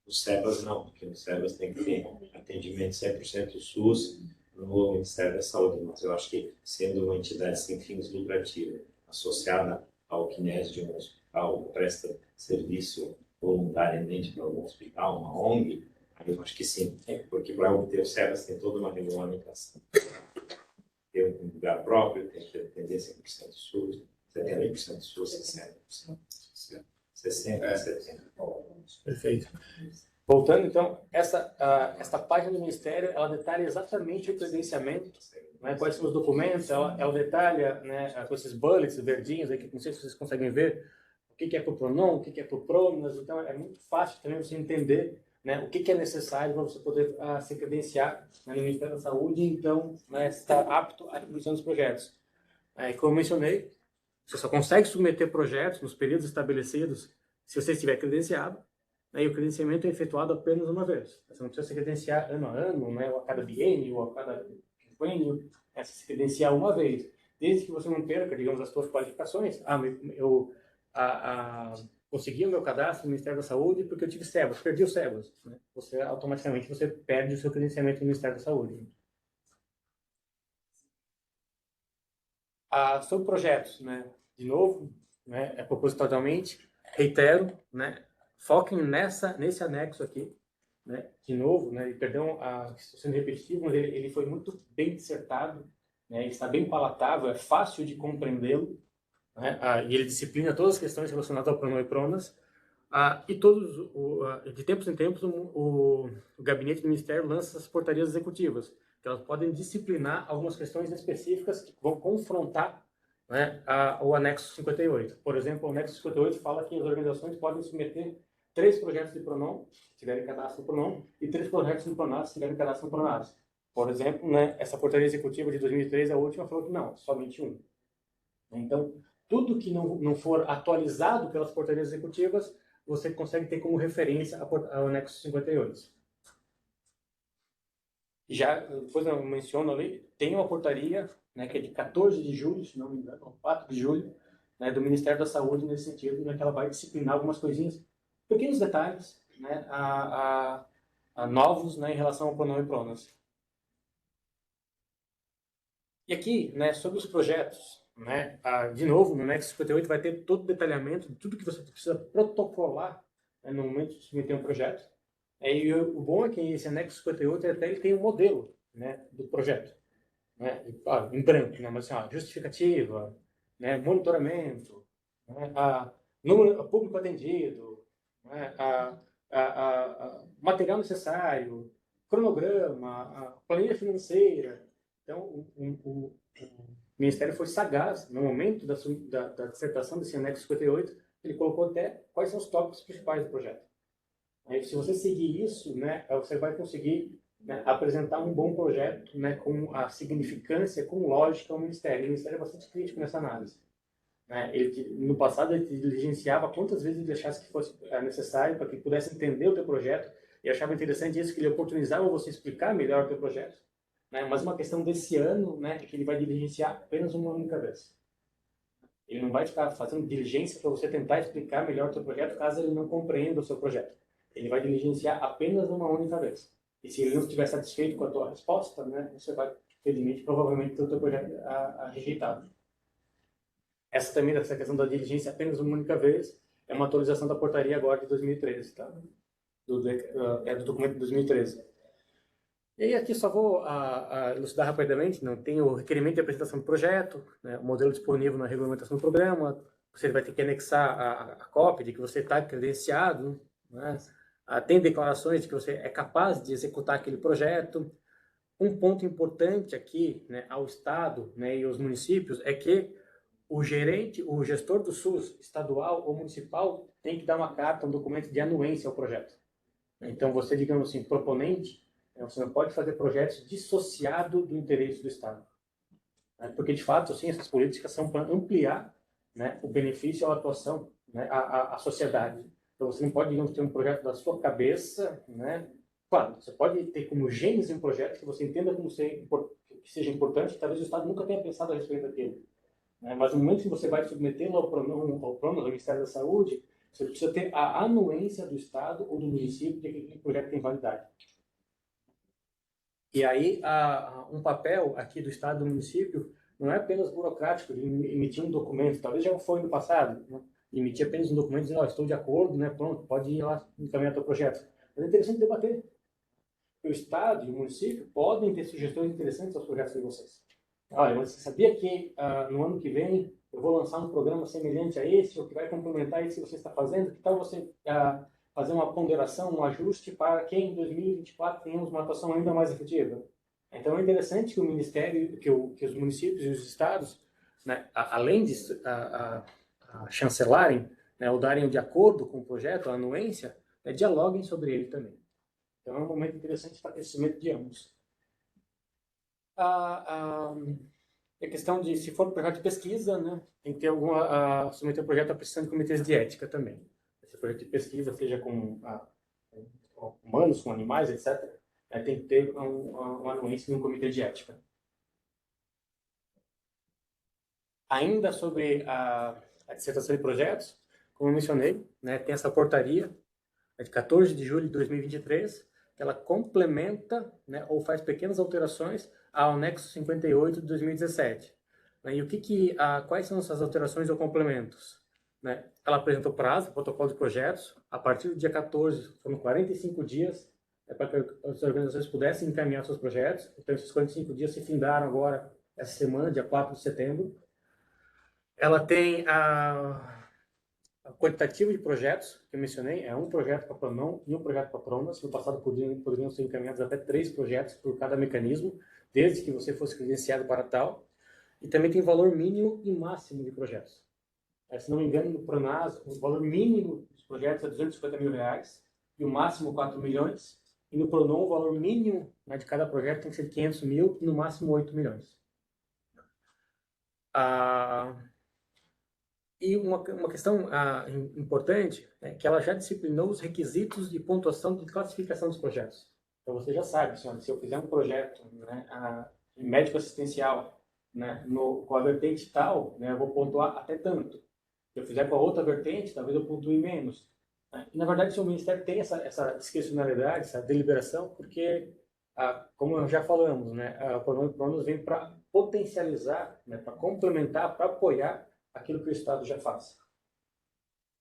[SPEAKER 1] Os SEBAS não, porque no SEBAS tem que ter atendimento 100% SUS no Ministério da Saúde, mas eu acho que, sendo uma entidade sem fins lucrativos, associada ao CNES de um hospital, presta serviço voluntariamente para um hospital, uma ONG, eu acho que sim, porque para obter o SEBAS tem toda uma regulamentação. Tem um lugar próprio, tem que atender 100% SUS, 70% SUS, 60%. 60%.
[SPEAKER 6] Perfeito. Voltando, então, esta página do Ministério, ela detalha exatamente o credenciamento, né, quais são os documentos, ela detalha, né, com esses bullets verdinhos aqui, não sei se vocês conseguem ver, o que é para o PRONON, o que é para o PRONAS, então é muito fácil também você entender, né, o que é necessário para você poder se credenciar, né, no Ministério da Saúde e, então, né, estar apto à execução dos projetos. Como eu mencionei, você só consegue submeter projetos nos períodos estabelecidos se você estiver credenciado, né, e o credenciamento é efetuado apenas uma vez. Você não precisa se credenciar ano a ano, né, ou a cada biênio, ou a cada quinquênio, você se credenciar uma vez. Desde que você não perca, digamos, as suas qualificações. Eu consegui o meu cadastro no Ministério da Saúde porque eu tive SEBAS, perdi o SEBAS. Né? Automaticamente você perde o seu credenciamento no Ministério da Saúde. Sobre projetos, né? De novo, né, propositalmente, reitero, né, foquem nesse anexo aqui, né, de novo, né, e perdão, estou sendo repetitivo, mas ele foi muito bem dissertado, né, ele está bem palatável, é fácil de compreendê-lo, né, e ele disciplina todas as questões relacionadas ao pronome pronas, e de tempos em tempos o gabinete do Ministério lança as portarias executivas, que elas podem disciplinar algumas questões específicas que vão confrontar, né, o anexo 58. Por exemplo, o anexo 58 fala que as organizações podem submeter 3 projetos de PRONON, se tiverem cadastro no PRONON, e 3 projetos de PRONAS, se tiverem cadastro no PRONAS. Por exemplo, né, essa portaria executiva de 2003, a última, falou que não, somente um. Então, tudo que não for atualizado pelas portarias executivas, você consegue ter como referência ao anexo 58. Já, depois eu menciono ali, tem uma portaria, né, que é de 14 de julho, se não me engano, 4 de julho, né, do Ministério da Saúde, nesse sentido, né, que ela vai disciplinar algumas coisinhas, pequenos detalhes, né, novos, né, em relação ao pronome pronas. E aqui, né, sobre os projetos, né, de novo, no anexo 58 vai ter todo o detalhamento de tudo que você precisa protocolar, né, no momento de submeter um projeto. E o bom é que esse anexo 58 até ele tem um modelo, né, do projeto, né, em branco, né, mas assim, justificativa, né, monitoramento, né, número público atendido, né, material necessário, cronograma, planilha financeira. Então, o Ministério foi sagaz no momento da dissertação desse anexo 58, ele colocou até quais são os tópicos principais do projeto. Se você seguir isso, né, você vai conseguir, né, apresentar um bom projeto, né, com a significância, com lógica ao Ministério. O Ministério é bastante crítico nessa análise. Né? No passado, ele diligenciava quantas vezes ele achasse que fosse necessário para que pudesse entender o teu projeto, e achava interessante isso, que ele oportunizava você explicar melhor o teu projeto. Né? Mas uma questão desse ano, né, é que ele vai diligenciar apenas uma única vez. Ele não vai ficar fazendo diligência para você tentar explicar melhor o teu projeto, caso ele não compreenda o seu projeto. Ele vai diligenciar apenas uma única vez. E se ele não estiver satisfeito com a tua resposta, né, você vai, felizmente, provavelmente ter o teu projeto rejeitado. Essa questão da diligência apenas uma única vez é uma atualização da portaria agora de 2013, tá? Do documento de 2013. E aí aqui só vou elucidar rapidamente, não tem o requerimento de apresentação do projeto, né, o modelo disponível na regulamentação do programa, você vai ter que anexar a cópia de que você está credenciado, né? Tem declarações de que você é capaz de executar aquele projeto. Um ponto importante aqui, né, ao Estado, né, e aos municípios é que o gerente, o gestor do SUS, estadual ou municipal, tem que dar uma carta, um documento de anuência ao projeto. Então, você, digamos assim, proponente, você não pode fazer projetos dissociados do interesse do Estado. Porque, de fato, assim, essas políticas são para ampliar, né, o benefício à atuação, né, à sociedade. Então, você não pode, digamos, ter um projeto da sua cabeça, né? Claro, você pode ter como gênese um projeto que você entenda como que seja importante, que talvez o Estado nunca tenha pensado a respeito daquilo. Mas no momento que você vai submetê-lo ao PRONAS, ao Ministério da Saúde, você precisa ter a anuência do Estado ou do município de que aquele projeto tem validade. E aí, um papel aqui do Estado e do município não é apenas burocrático de emitir um documento, talvez já foi no passado, né? Emitir apenas um documento dizendo, estou de acordo, né? Pronto, pode ir lá encaminhar teu projeto. Mas é interessante debater. O Estado e o município podem ter sugestões interessantes aos projetos de vocês. Olha, você sabia que no ano que vem eu vou lançar um programa semelhante a esse, ou que vai complementar esse que você está fazendo? Que tal você fazer uma ponderação, um ajuste para que em 2024 tenhamos uma atuação ainda mais efetiva? Então é interessante que o Ministério, que os municípios e os estados, né, além de chancelarem, né, ou darem de acordo com o projeto, a anuência, dialoguem sobre ele também. Então é um momento interessante para o crescimento de ambos. A questão de, se for um projeto de pesquisa, né, tem que ter submeter o projeto à precisão de comitês de ética também. Esse projeto de pesquisa, seja com humanos, com animais, etc., tem que ter uma anuência de um comitê de ética. Ainda sobre a dissertação de projetos, como eu mencionei, né, tem essa portaria de 14 de julho de 2023, que ela complementa, né, ou faz pequenas alterações ao anexo 58 de 2017. E quais são essas alterações ou complementos? Né? Ela apresentou prazo, protocolo de projetos, a partir do dia 14, foram 45 dias, para que as organizações pudessem encaminhar seus projetos. Então, esses 45 dias se findaram agora, essa semana, dia 4 de setembro. Ela tem o quantitativo de projetos que eu mencionei, é um projeto para PRONAM e um projeto para PRONAS. No passado poderiam ser encaminhados até 3 projetos por cada mecanismo, desde que você fosse credenciado para tal. E também tem valor mínimo e máximo de projetos. Se não me engano, no PRONAS, o valor mínimo dos projetos é R$250 mil e o máximo 4 milhões. E no PRONAM, o valor mínimo, né, de cada projeto tem que ser 500 mil e no máximo 8 milhões. E uma questão importante é que ela já disciplinou os requisitos de pontuação de classificação dos projetos. Então você já sabe, senhora, se eu fizer um projeto, né, médico assistencial, né, com a vertente tal, né, eu vou pontuar até tanto. Se eu fizer com a outra vertente, talvez eu pontue menos. E, na verdade, o Ministério tem essa discricionalidade, essa deliberação, porque, como já falamos, né, o PRONAS vem para potencializar, né, para complementar, para apoiar aquilo que o Estado já faz.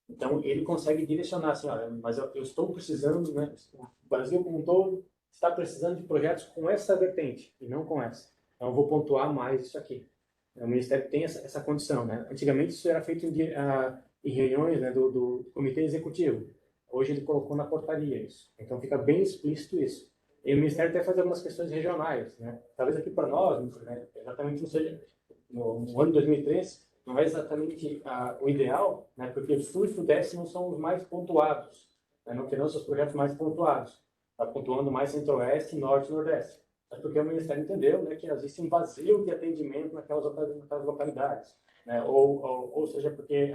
[SPEAKER 6] Então, ele consegue direcionar assim, olha, mas eu estou precisando, né, o Brasil como um todo está precisando de projetos com essa vertente e não com essa. Então, eu vou pontuar mais isso aqui. O Ministério tem essa condição, né? Antigamente, isso era feito em reuniões, né, do Comitê Executivo. Hoje, ele colocou na portaria isso. Então, fica bem explícito isso. E o Ministério até faz algumas questões regionais, né? Talvez aqui para nós, né, exatamente não seja no ano de 2003, não é exatamente o ideal, né, porque o Sul e o Sudeste não são os mais pontuados, né, não terão seus projetos mais pontuados. Está pontuando mais Centro-Oeste, Norte e Nordeste. Mas porque o Ministério entendeu, né, que existe um vazio de atendimento naquelas localidades. Né, ou seja, porque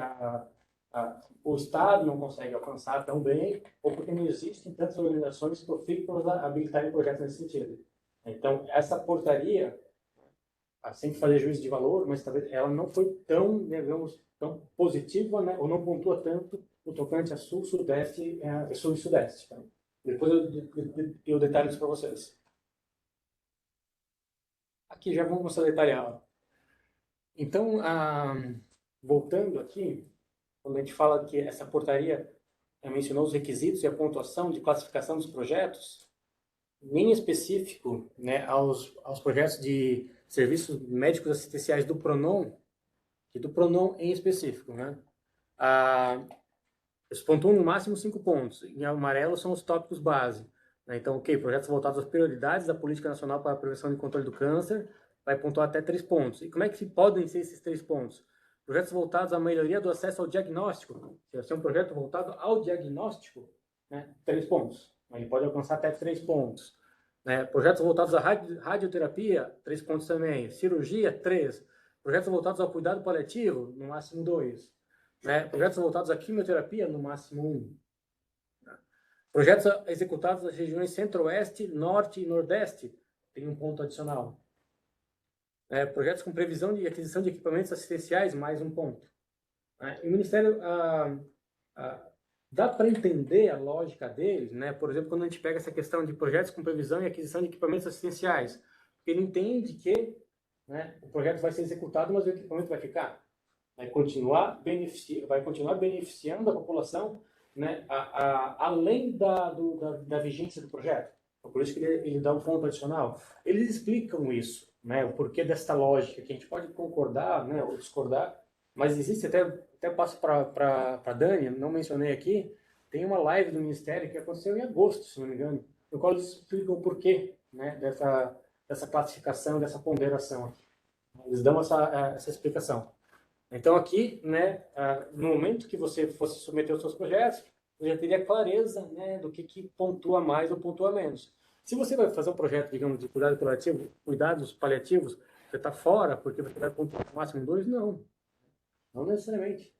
[SPEAKER 6] o Estado não consegue alcançar tão bem, ou porque não existem tantas organizações profícuas a habilitarem projetos nesse sentido. Então, essa portaria sem fazer juízo de valor, mas talvez ela não foi tão, digamos, tão positiva, né, ou não pontua tanto no tocante a Sul, Sudeste, Sul e Sudeste. Tá? Depois eu detalho isso para vocês. Aqui já vamos começar a detalhar. Então, voltando aqui, quando a gente fala que essa portaria mencionou os requisitos e a pontuação de classificação dos projetos, nem específico, né, aos projetos de serviços médicos assistenciais do PRONAM, e do PRONAM em específico, né? Eles pontuam no máximo 5 pontos. Em amarelo são os tópicos base. Então, ok, projetos voltados às prioridades da Política Nacional para a Prevenção e Controle do Câncer, vai pontuar até 3 pontos. E como é que podem ser esses 3 pontos? Projetos voltados à melhoria do acesso ao diagnóstico. Se é um projeto voltado ao diagnóstico, 3 pontos. Ele pode alcançar até 3 pontos. Projetos voltados à radioterapia, 3 pontos também. Cirurgia, 3. Projetos voltados ao cuidado paliativo, no máximo 2. Projetos voltados à quimioterapia, no máximo 1. Projetos executados nas regiões Centro-Oeste, Norte e Nordeste, tem 1 ponto adicional. Projetos com previsão de aquisição de equipamentos assistenciais, mais 1 ponto. E o Ministério dá para entender a lógica deles, por exemplo, quando a gente pega essa questão de projetos com previsão e aquisição de equipamentos assistenciais, porque ele entende que o projeto vai ser executado, mas o equipamento vai ficar. Vai continuar beneficiando a população, além da vigência do projeto. Por isso que ele dá um ponto adicional. Eles explicam isso, o porquê desta lógica, que a gente pode concordar ou discordar, mas existe, até passo para a Dani, não mencionei aqui, tem uma live do Ministério que aconteceu em agosto, se não me engano, no qual eles explicam o porquê dessa classificação, dessa ponderação. Eles dão essa explicação. Então aqui, no momento que você fosse submeter os seus projetos, você já teria clareza do que pontua mais ou pontua menos. Se você vai fazer um projeto, digamos, de cuidados paliativos, você está fora porque você vai pontuar no máximo 2? Não necessariamente.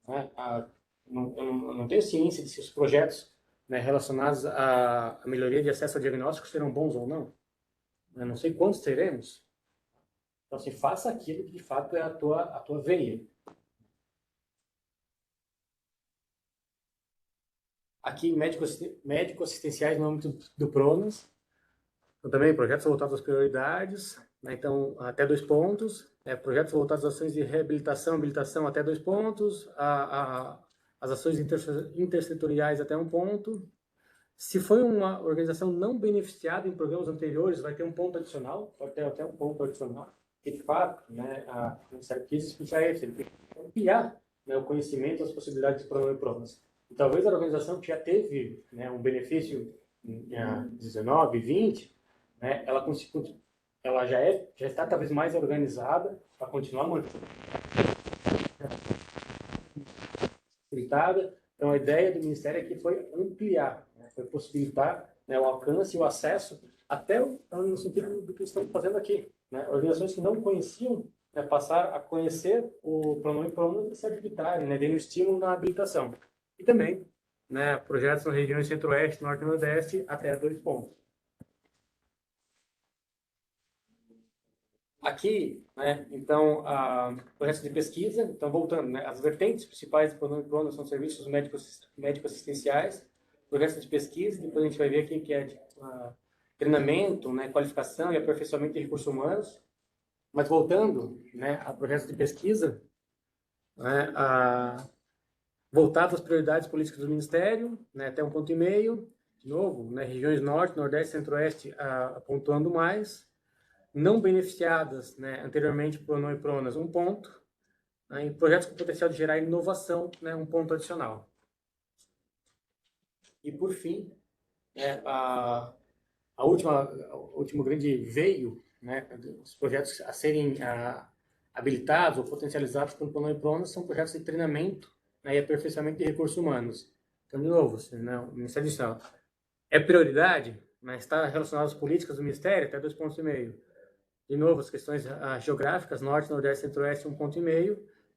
[SPEAKER 6] Eu não tenho ciência de se os projetos relacionados à melhoria de acesso ao diagnóstico serão bons ou não. Eu não sei quantos teremos. Então, assim, faça aquilo que de fato é a tua veia. Aqui, médico-assistenciais no âmbito do PRONAS. Então, também projetos voltados às prioridades. Então, até 2 pontos. Projetos voltados às ações de reabilitação, habilitação, até 2 pontos. As ações intersetoriais, até 1 ponto. Se foi uma organização não beneficiada em programas anteriores, vai ter 1 ponto adicional. Pode ter até 1 ponto adicional. E, de fato, o Ministério quis explicar isso. Ele tem que ampliar o conhecimento das possibilidades de programa e PRONAS. E talvez a organização que já teve um benefício em 19, 20, ela já está talvez mais organizada para continuar mantendo. Então, a ideia do Ministério aqui foi ampliar, foi possibilitar o alcance e o acesso, até no sentido do que estamos fazendo aqui. Organizações que não conheciam, passar a conhecer o Pronome e PRONAS e se habilitarem, dando estímulo na habilitação. E também, projetos nas regiões Centro-Oeste, Norte e Nordeste, até 2 pontos. Aqui, então, projetos de pesquisa, então voltando, as vertentes principais do Pronome e PRONAS são serviços médico-assistenciais, projetos de pesquisa, depois a gente vai ver aqui que é treinamento, qualificação e aperfeiçoamento de recursos humanos. Mas voltando a projetos de pesquisa, voltado às prioridades políticas do Ministério, até 1,5 ponto. De novo, regiões Norte, Nordeste, Centro-Oeste pontuando mais. Não beneficiadas anteriormente por Pronome e PRONAS, 1 ponto. E projetos com potencial de gerar inovação, 1 ponto adicional. E, por fim, o último grande veio, os projetos a serem habilitados ou potencializados com o Pronome e PRONAS são projetos de treinamento e aperfeiçoamento de recursos humanos. Então, de novo, o Ministério disse, é prioridade, mas está relacionado às políticas do Ministério, até 2,5 pontos. De novo, as questões geográficas, Norte, Nordeste, Centro-Oeste, 1,5 ponto.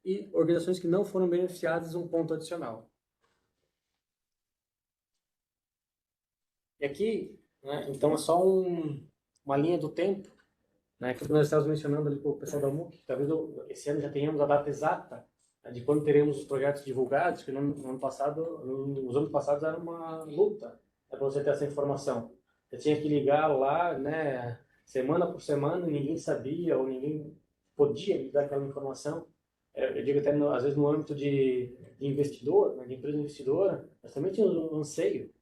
[SPEAKER 6] E organizações que não foram beneficiadas, 1 ponto adicional. E aqui, então, é só uma linha do tempo, que nós estávamos mencionando ali para o pessoal da MUC, talvez esse ano já tenhamos a data exata de quando teremos os projetos divulgados, que nos anos passados era uma luta para você ter essa informação. Você tinha que ligar lá, semana por semana, ninguém sabia ou ninguém podia lhe dar aquela informação. Eu digo até, às vezes, no âmbito de investidor, de empresa investidora, nós também tínhamos um anseio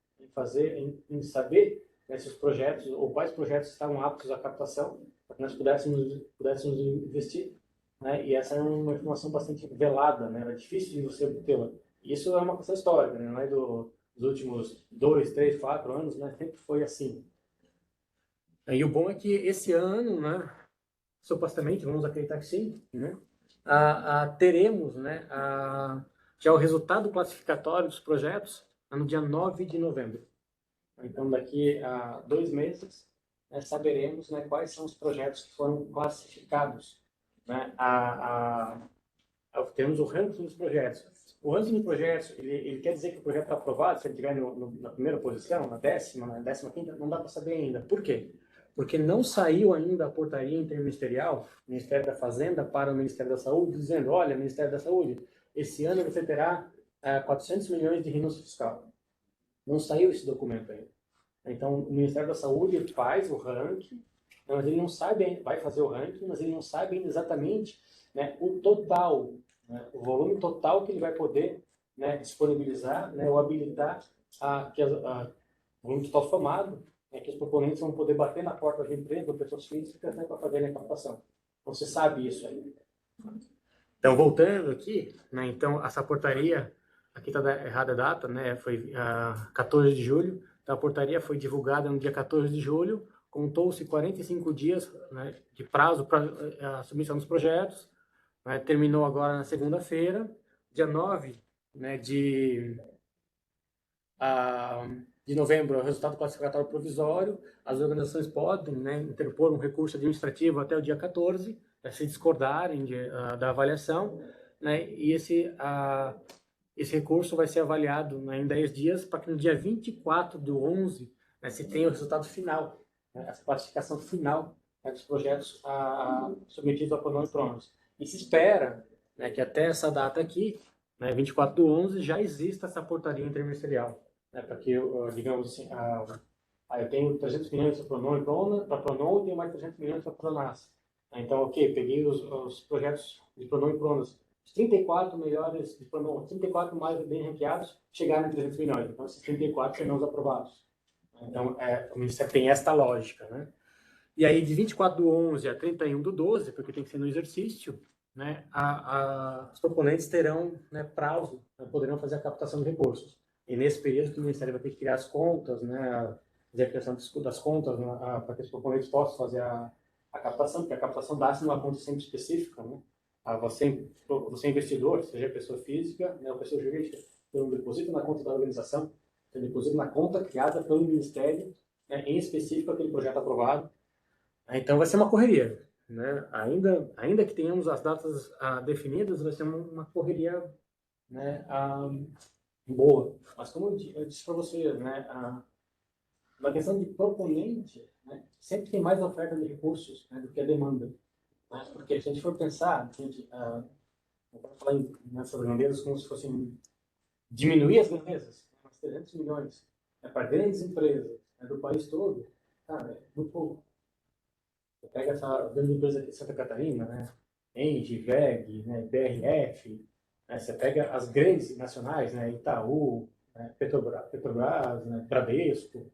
[SPEAKER 6] em saber se os projetos, ou quais projetos estavam aptos à captação, para que nós pudéssemos investir. né? E essa é uma informação bastante velada, né? É difícil de você obtê-la. Isso é uma questão histórica, né? Não é dos últimos 2, 3, 4 anos, né? Sempre foi assim. E o bom é que esse ano, né? Supostamente, vamos acreditar que sim, né? Teremos, né? Já o resultado classificatório dos projetos no dia 9 de novembro. Então, daqui a 2 meses, né, saberemos, né, quais são os projetos que foram classificados, né? Temos o ranking dos projetos. O ranking dos projetos, ele quer dizer que o projeto está aprovado, se ele estiver na primeira posição, na 10ª, na 15ª, não dá para saber ainda. Por quê? Porque não saiu ainda a portaria interministerial, Ministério da Fazenda para o Ministério da Saúde, dizendo, olha, Ministério da Saúde, esse ano você terá 400 milhões de renúncia fiscal. Não saiu esse documento ainda. Então, o Ministério da Saúde faz o ranking, mas ele não sabe ainda, vai fazer o ranking, mas ele não sabe ainda exatamente, né, o total, né, o volume total que ele vai poder, né, disponibilizar, né, ou habilitar o volume total somado, né, que os proponentes vão poder bater na porta da empresa ou pessoas físicas, né, para fazer a captação. Então, você sabe isso aí. Então, voltando aqui, né, então, essa portaria, aqui está errada a data, né, foi 14 de julho, então a portaria foi divulgada no dia 14 de julho, contou-se 45 dias, né, de prazo para a submissão dos projetos, né, terminou agora na segunda-feira, dia 9, né, de novembro, é o resultado classificatório provisório. As organizações podem, né, interpor um recurso administrativo até o dia 14, se discordarem da avaliação, né, e esse recurso vai ser avaliado, né, em 10 dias, para que no dia 24 de 11, né, se tenha o resultado final, né, a classificação final, né, dos projetos submetidos ao Pronome Pronos. E se espera, né, que até essa data aqui, né, 24 de 11, já exista essa portaria interministerial, né, para que, digamos assim, eu tenho 300 milhões para Pronom e tenho mais 300 milhões para Pronas. Então, ok, peguei os projetos de Pronom e Pronas, os 34 melhores de Pronom, 34 mais bem ranqueados, chegaram em 300 milhões. Então, esses 34 serão os aprovados. Então, o Ministério tem esta lógica, né? E aí, de 24 do 11 a 31 do 12, porque tem que ser no exercício, né, os proponentes terão, né, prazo, né, poderão fazer a captação de recursos. E nesse período, o Ministério vai ter que criar as contas, né, fazer a criação das contas, né, para que os proponentes possam fazer a captação, porque a captação dá-se numa conta sempre específica, né? Você é investidor, seja pessoa física, né, ou pessoa jurídica, tem um depósito na conta da organização, tem um depósito na conta criada pelo Ministério, né, em específico aquele projeto aprovado. Então vai ser uma correria, né? Ainda que tenhamos as datas definidas, vai ser uma correria, né, boa. Mas como eu disse para vocês, né, na questão de proponente, né, sempre tem mais oferta de recursos, né, do que a demanda. Né? Porque se a gente for pensar, eu vou falar nessas grandezas como se fossem diminuir as grandezas, né, umas 300 milhões, né, para grandes empresas, né, do país todo, cara, é muito pouco. Você pega essa grande empresa aqui de Santa Catarina, né, Engie, WEG, né, BRF, né, você pega as grandes nacionais, né, Itaú, né, Petrobras, né, Bradesco,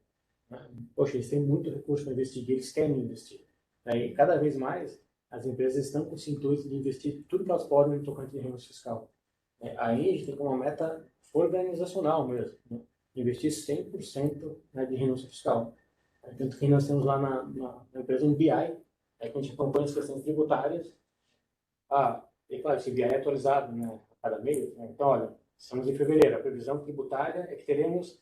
[SPEAKER 6] né, poxa, eles têm muito recurso para investir, eles querem investir. Né, e cada vez mais as empresas estão com esse intuito de investir tudo que elas podem no tocante de renúncia fiscal. A Engie tem como meta organizacional mesmo, né, investir 100%, né, de renúncia fiscal. Tanto que nós temos lá na empresa um BI, que a gente acompanha as questões tributárias. E claro, esse BI é atualizado, né, a cada mês. Né? Então, olha, estamos em fevereiro, a previsão tributária é que teremos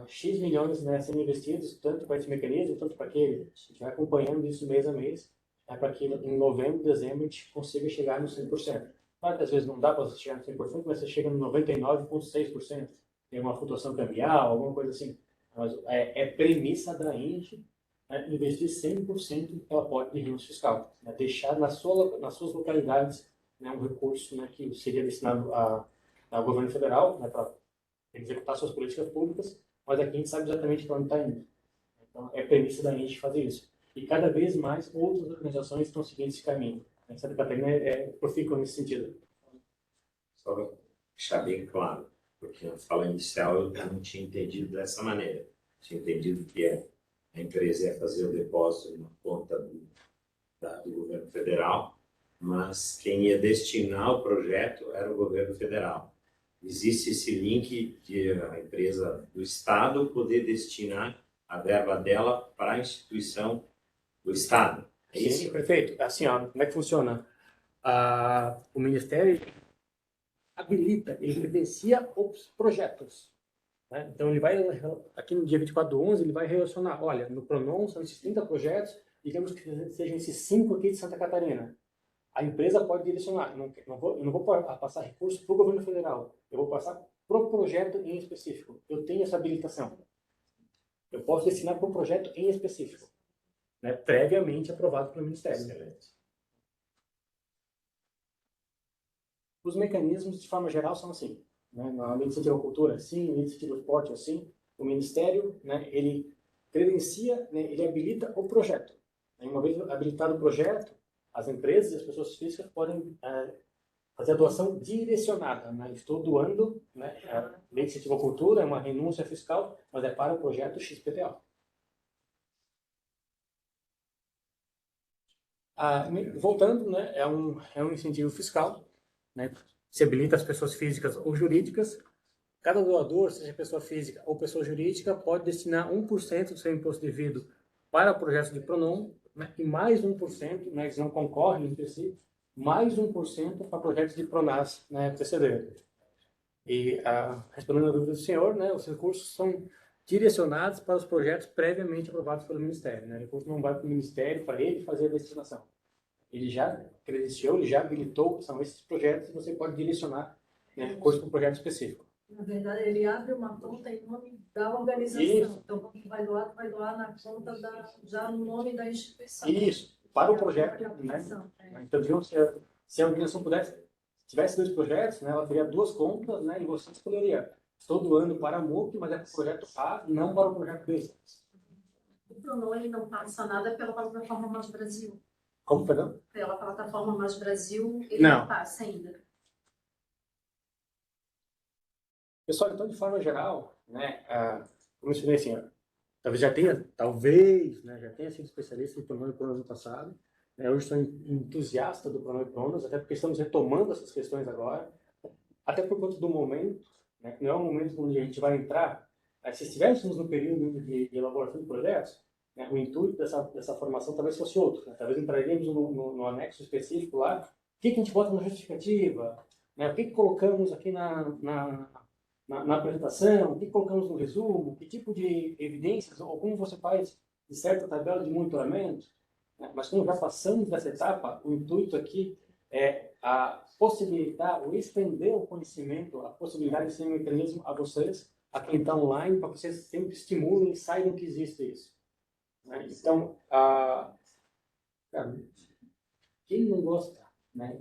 [SPEAKER 6] X milhões, né, sendo investidos, tanto para esse mecanismo, tanto para aquele. A gente vai acompanhando isso mês a mês, né, para que em novembro, dezembro, a gente consiga chegar no 100%. Claro que às vezes não dá para chegar no 100%, mas você chega no 99,6%. Tem uma flutuação cambial, alguma coisa assim. Mas é premissa da Engie, né, investir 100% do que ela pode de renúncia fiscal. Né, deixar nas suas localidades, né, um recurso, né, que seria destinado ao governo federal, né, para executar suas políticas públicas, mas aqui a gente sabe exatamente para onde está indo. Então, é premissa da Engie fazer isso. E cada vez mais outras organizações estão seguindo esse caminho. A Santa Catarina é profícua nesse sentido.
[SPEAKER 1] Só para deixar bem claro, porque na fala inicial eu não tinha entendido dessa maneira. Tinha entendido que a empresa ia fazer o depósito na conta do governo federal, mas quem ia destinar o projeto era o governo federal. Existe esse link de a empresa do Estado poder destinar a verba dela para a instituição do Estado. É
[SPEAKER 6] Sim,
[SPEAKER 1] isso?
[SPEAKER 6] perfeito. Assim, ó, como é que funciona? O Ministério habilita, ele credencia os projetos. Né? Então, ele vai, aqui no dia 24/11, ele vai relacionar, olha, no PRONON são esses 30 projetos, digamos que sejam esses 5 aqui de Santa Catarina. A empresa pode direcionar, eu não vou passar recurso para o governo federal, eu vou passar para o projeto em específico. Eu tenho essa habilitação. Eu posso destinar para o projeto em específico, né? Previamente aprovado pelo Ministério.
[SPEAKER 1] Excelente.
[SPEAKER 6] Os mecanismos, de forma geral, são assim. Né? Na lei de incentivo à cultura, assim, na lei de incentivo ao esporte, assim. O Ministério, né, ele credencia, né, ele habilita o projeto. Uma vez habilitado o projeto, as empresas e as pessoas físicas podem fazer a doação direcionada. Né? Estou doando, né, a lei de incentivo à cultura, é uma renúncia fiscal, mas é para o projeto XPTO. Voltando, né, é um incentivo fiscal, né, se habilita as pessoas físicas ou jurídicas. Cada doador, seja pessoa física ou pessoa jurídica, pode destinar 1% do seu imposto devido para projetos de PRONON, né, e mais 1%, né, eles não concorrem entre si, mais 1% para projetos de PRONAS, né, PCD. E, respondendo a dúvida do senhor, né, os recursos são direcionados para os projetos previamente aprovados pelo Ministério. Né? O recurso não vai para o Ministério para ele fazer a destinação. Ele já credenciou, ele já habilitou, são esses projetos, e você pode direcionar, né, recurso para um projeto específico.
[SPEAKER 9] Na verdade, ele abre uma conta em nome da organização.
[SPEAKER 6] Isso.
[SPEAKER 9] Então, quando vai doar na conta já no nome da instituição.
[SPEAKER 6] Isso, para o projeto, né? Então, digamos, se a organização tivesse 2 projetos, né, ela teria 2 contas, né, e você escolheria, estou doando para a MUC, mas é para o projeto A, não para o projeto B.
[SPEAKER 9] O PRONON, ele não passa nada pela plataforma Mais Brasil.
[SPEAKER 6] Como, perdão?
[SPEAKER 9] Pela plataforma Mais Brasil, ele
[SPEAKER 6] Não.
[SPEAKER 9] não passa ainda.
[SPEAKER 6] Pessoal, então, de forma geral, né, como eu mencionei assim, talvez já tenha sido especialista em PRONON e PRONAS no passado. Né, hoje sou entusiasta do PRONON e PRONAS, até porque estamos retomando essas questões agora, até por conta do momento, né, que não é um momento onde a gente vai entrar. Se estivéssemos no período de elaboração de projetos, né, o intuito dessa formação talvez fosse outro. Né, talvez entraríamos no anexo específico lá, o que a gente bota na justificativa, né, o que colocamos aqui na apresentação, o que colocamos no resumo, que tipo de evidências, ou como você faz de certa tabela de monitoramento. Né? Mas como já passamos dessa etapa, o intuito aqui é possibilitar ou estender o conhecimento, a possibilidade de ser um mecanismo a vocês, a quem está online, para que vocês sempre estimulem e saibam que existe isso. Né? Então, cara, quem não gosta, né?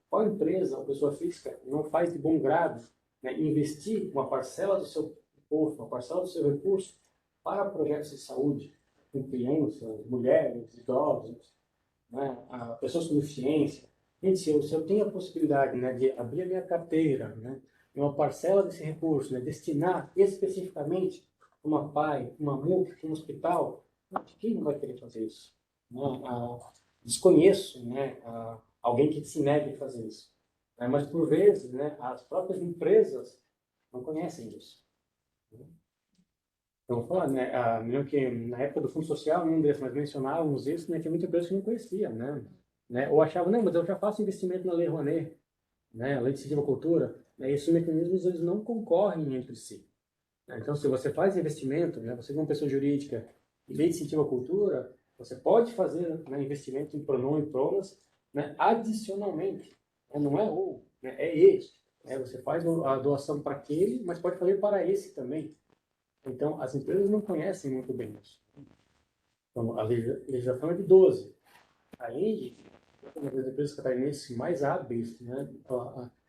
[SPEAKER 6] Qual empresa ou pessoa física não faz de bom grado, né, investir uma parcela do seu imposto, uma parcela do seu recurso para projetos de saúde, com crianças, mulheres, idosos, né, pessoas com deficiência. Gente, se eu tenho a possibilidade, né, de abrir a minha carteira, né, uma parcela desse recurso, né, destinar especificamente para uma PAI, uma MUC, um hospital, quem não vai querer fazer isso? Né? Desconheço, né, alguém que se negue a fazer isso. Mas, por vezes, né, as próprias empresas não conhecem isso. Então, falar, né, mesmo que na época do Fundo Social, nós mencionávamos isso, né, tinha muita empresa que não conhecia, né, ou achava, não, mas eu já faço investimento na Lei Rouanet, né, a Lei de Incentivo à Cultura, né, esses mecanismos eles não concorrem entre si. Né? Então, se você faz investimento, né, você é uma pessoa jurídica e Lei de Incentivo à Cultura, você pode fazer, né, investimento em PRONON e PRONAS, né, adicionalmente. Não é ou, né, é esse. Você faz a doação para aquele, mas pode fazer para esse também. Então, as empresas não conhecem muito bem isso. Então, a legislação é de 12. A ENGIE, uma das empresas catarinenses mais hábeis, né,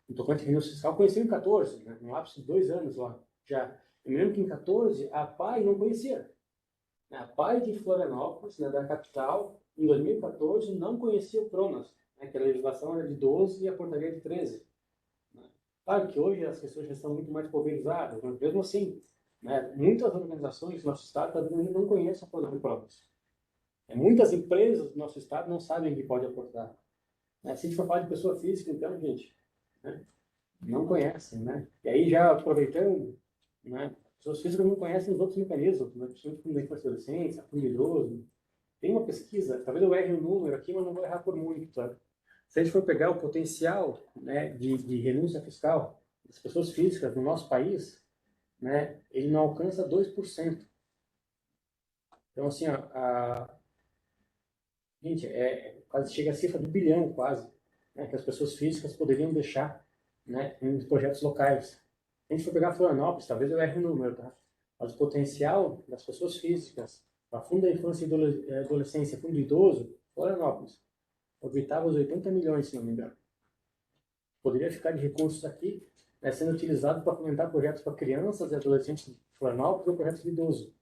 [SPEAKER 6] no tocante de renúncia fiscal, conheceu em 14, né, no ápice de 2 anos lá. Já. Eu me lembro que em 14, a PAI não conhecia. A PAI de Florianópolis, né, da capital, em 2014, não conhecia o PRONAS. Que a legislação era de 12 e a portaria de 13. Claro que hoje as questões já estão muito mais pulverizadas, mas mesmo assim, né, muitas organizações do nosso estado ainda não conhecem o programa de provas. Muitas empresas do nosso estado não sabem que pode aportar. Né? Se a gente for falar de pessoa física, então, gente, né, não conhecem, né? E aí, já aproveitando, né, pessoas físicas não conhecem os outros mecanismos, né, principalmente como da infância e adolescência, fundo idoso. Tem uma pesquisa, talvez eu erre o número aqui, mas não vou errar por muito, tá? Se a gente for pegar o potencial, né, de renúncia fiscal das pessoas físicas no nosso país, né, ele não alcança 2%. Então, assim, gente, quase chega a cifra de bilhão, quase, né, que as pessoas físicas poderiam deixar, né, em projetos locais. Se a gente for pegar Florianópolis, talvez eu erre o número, tá? Mas o potencial das pessoas físicas para Fundo da Infância e Adolescência, Fundo Idoso, Florianópolis, orbitava os 80 milhões, se não me engano. Poderia ficar de recursos aqui, né, sendo utilizado para fomentar projetos para crianças e adolescentes de Florianópolis ou projetos de idoso.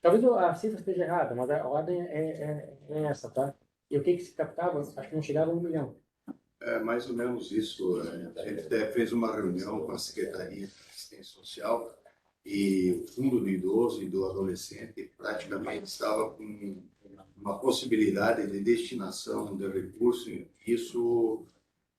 [SPEAKER 6] Talvez a cifra esteja errada, mas a ordem é essa, tá? E o que se captava? Acho que não chegava a 1 milhão.
[SPEAKER 4] É mais ou menos isso. A gente até fez uma reunião com a Secretaria de Assistência Social e o Fundo do Idoso e do Adolescente praticamente estava com uma possibilidade de destinação de recursos, isso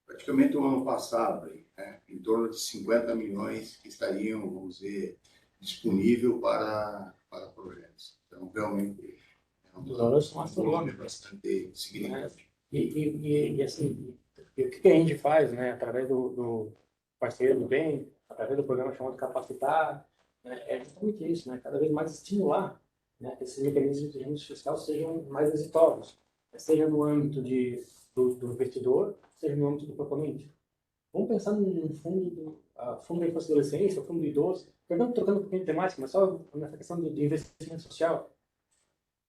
[SPEAKER 4] praticamente o ano passado, né? Em torno de 50 milhões que estariam, vamos dizer, disponível para projetos. Então, realmente, é um volume bastante significativo.
[SPEAKER 6] E assim, o que a gente faz, né, através do parceiro do bem, através do programa chamado Capacitar, né, é justamente isso, né, cada vez mais estimular, né, que esses mecanismos de renúncia fiscal sejam mais exitosos, seja no âmbito do investidor, seja no âmbito do proponente. Vamos pensar num fundo da infância e adolescência, fundo do idoso, perdão, trocando um pouquinho de temática, mas só nessa questão de investimento social.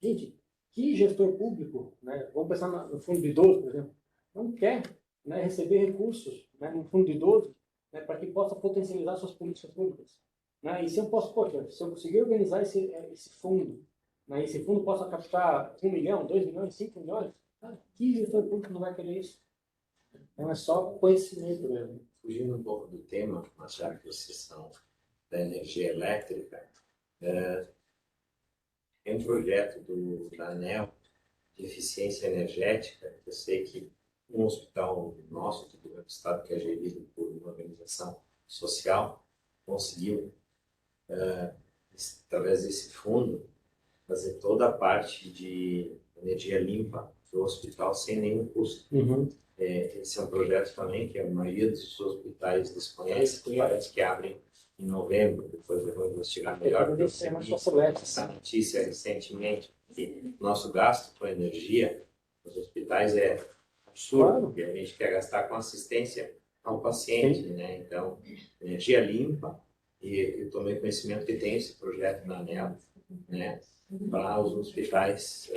[SPEAKER 6] Gente, que gestor público, né, vamos pensar no fundo do idoso, por exemplo, não quer, né, receber recursos, né, no fundo do idoso, né, para que possa potencializar suas políticas públicas. Né? E se eu posso, poxa, se eu conseguir organizar esse fundo, né, esse fundo possa captar 1 milhão, 2 milhões, 5 milhões, que gestor público não vai querer isso? Então é só conhecimento mesmo.
[SPEAKER 1] Fugindo um pouco do tema, mas já que vocês são da energia elétrica, tem um projeto da ANEEL de eficiência energética. Eu sei que um hospital nosso, do estado, que é gerido por uma organização social, conseguiu, através desse fundo, fazer toda a parte de energia limpa do hospital sem nenhum custo. Esse é um projeto também que a maioria dos hospitais desconhece, parece que abrem em novembro, depois eu vou investigar melhor. Essa notícia recentemente, que nosso gasto com energia nos hospitais é absurdo, porque a gente quer gastar com assistência ao paciente, né? Então, energia limpa, e eu tomei conhecimento que tem esse projeto na ANEEL, né, para os hospitais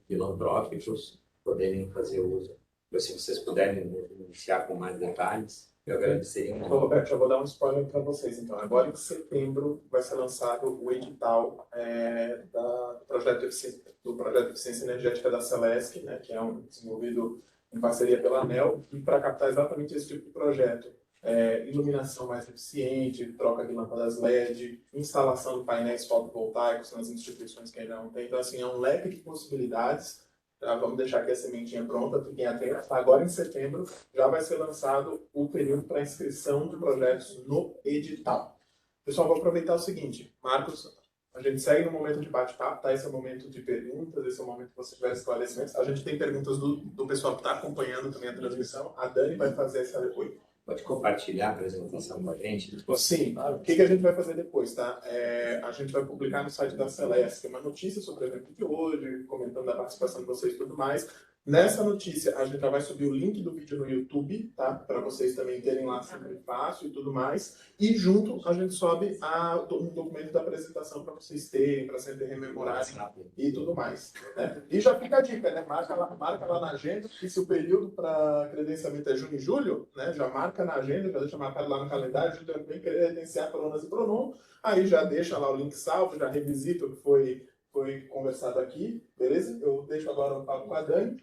[SPEAKER 1] filantrópicos poderem fazer uso. Se vocês puderem iniciar com mais detalhes, eu agradeceria muito.
[SPEAKER 2] Roberto, eu vou dar um spoiler para vocês, então. Agora, em setembro, vai ser lançado o edital do projeto de eficiência energética da Celesc, né, que é desenvolvido em parceria pela ANEEL, e para captar exatamente esse tipo de projeto. Iluminação mais eficiente, troca de lâmpadas LED, instalação de painéis fotovoltaicos nas instituições que ainda não tem. Então, assim, é um leque de possibilidades. Tá? Vamos deixar aqui a sementinha pronta, fiquem atentos. Agora, em setembro, já vai ser lançado o período para inscrição de projetos no edital. Pessoal, vou aproveitar o seguinte. Marcos, a gente segue no momento de bate-papo, tá? Esse é o momento de perguntas, esse é o momento que você tiver esclarecimentos. A gente tem perguntas do pessoal que está acompanhando também a transmissão. A Dani vai fazer essa depois.
[SPEAKER 1] Pode compartilhar a apresentação com a gente?
[SPEAKER 2] Sim, o que a gente vai fazer depois, tá? A gente vai publicar no site da Celesc uma notícia sobre o evento de hoje, comentando a participação de vocês e tudo mais. Nessa notícia, a gente já vai subir o link do vídeo no YouTube, tá? Para vocês também terem lá sempre fácil e tudo mais. E junto, a gente sobe um documento da apresentação para vocês terem, para sempre rememorarem e tudo mais. Né? E já fica a dica, né? Marca lá na agenda, que se o período para credenciamento é junho e julho, né? Já marca na agenda, já deixa marcado lá no calendário, já também credenciar prononas e pronom. Aí já deixa lá o link salvo, já revisita o que foi conversado aqui, beleza? Eu deixo agora o papo com a Dani.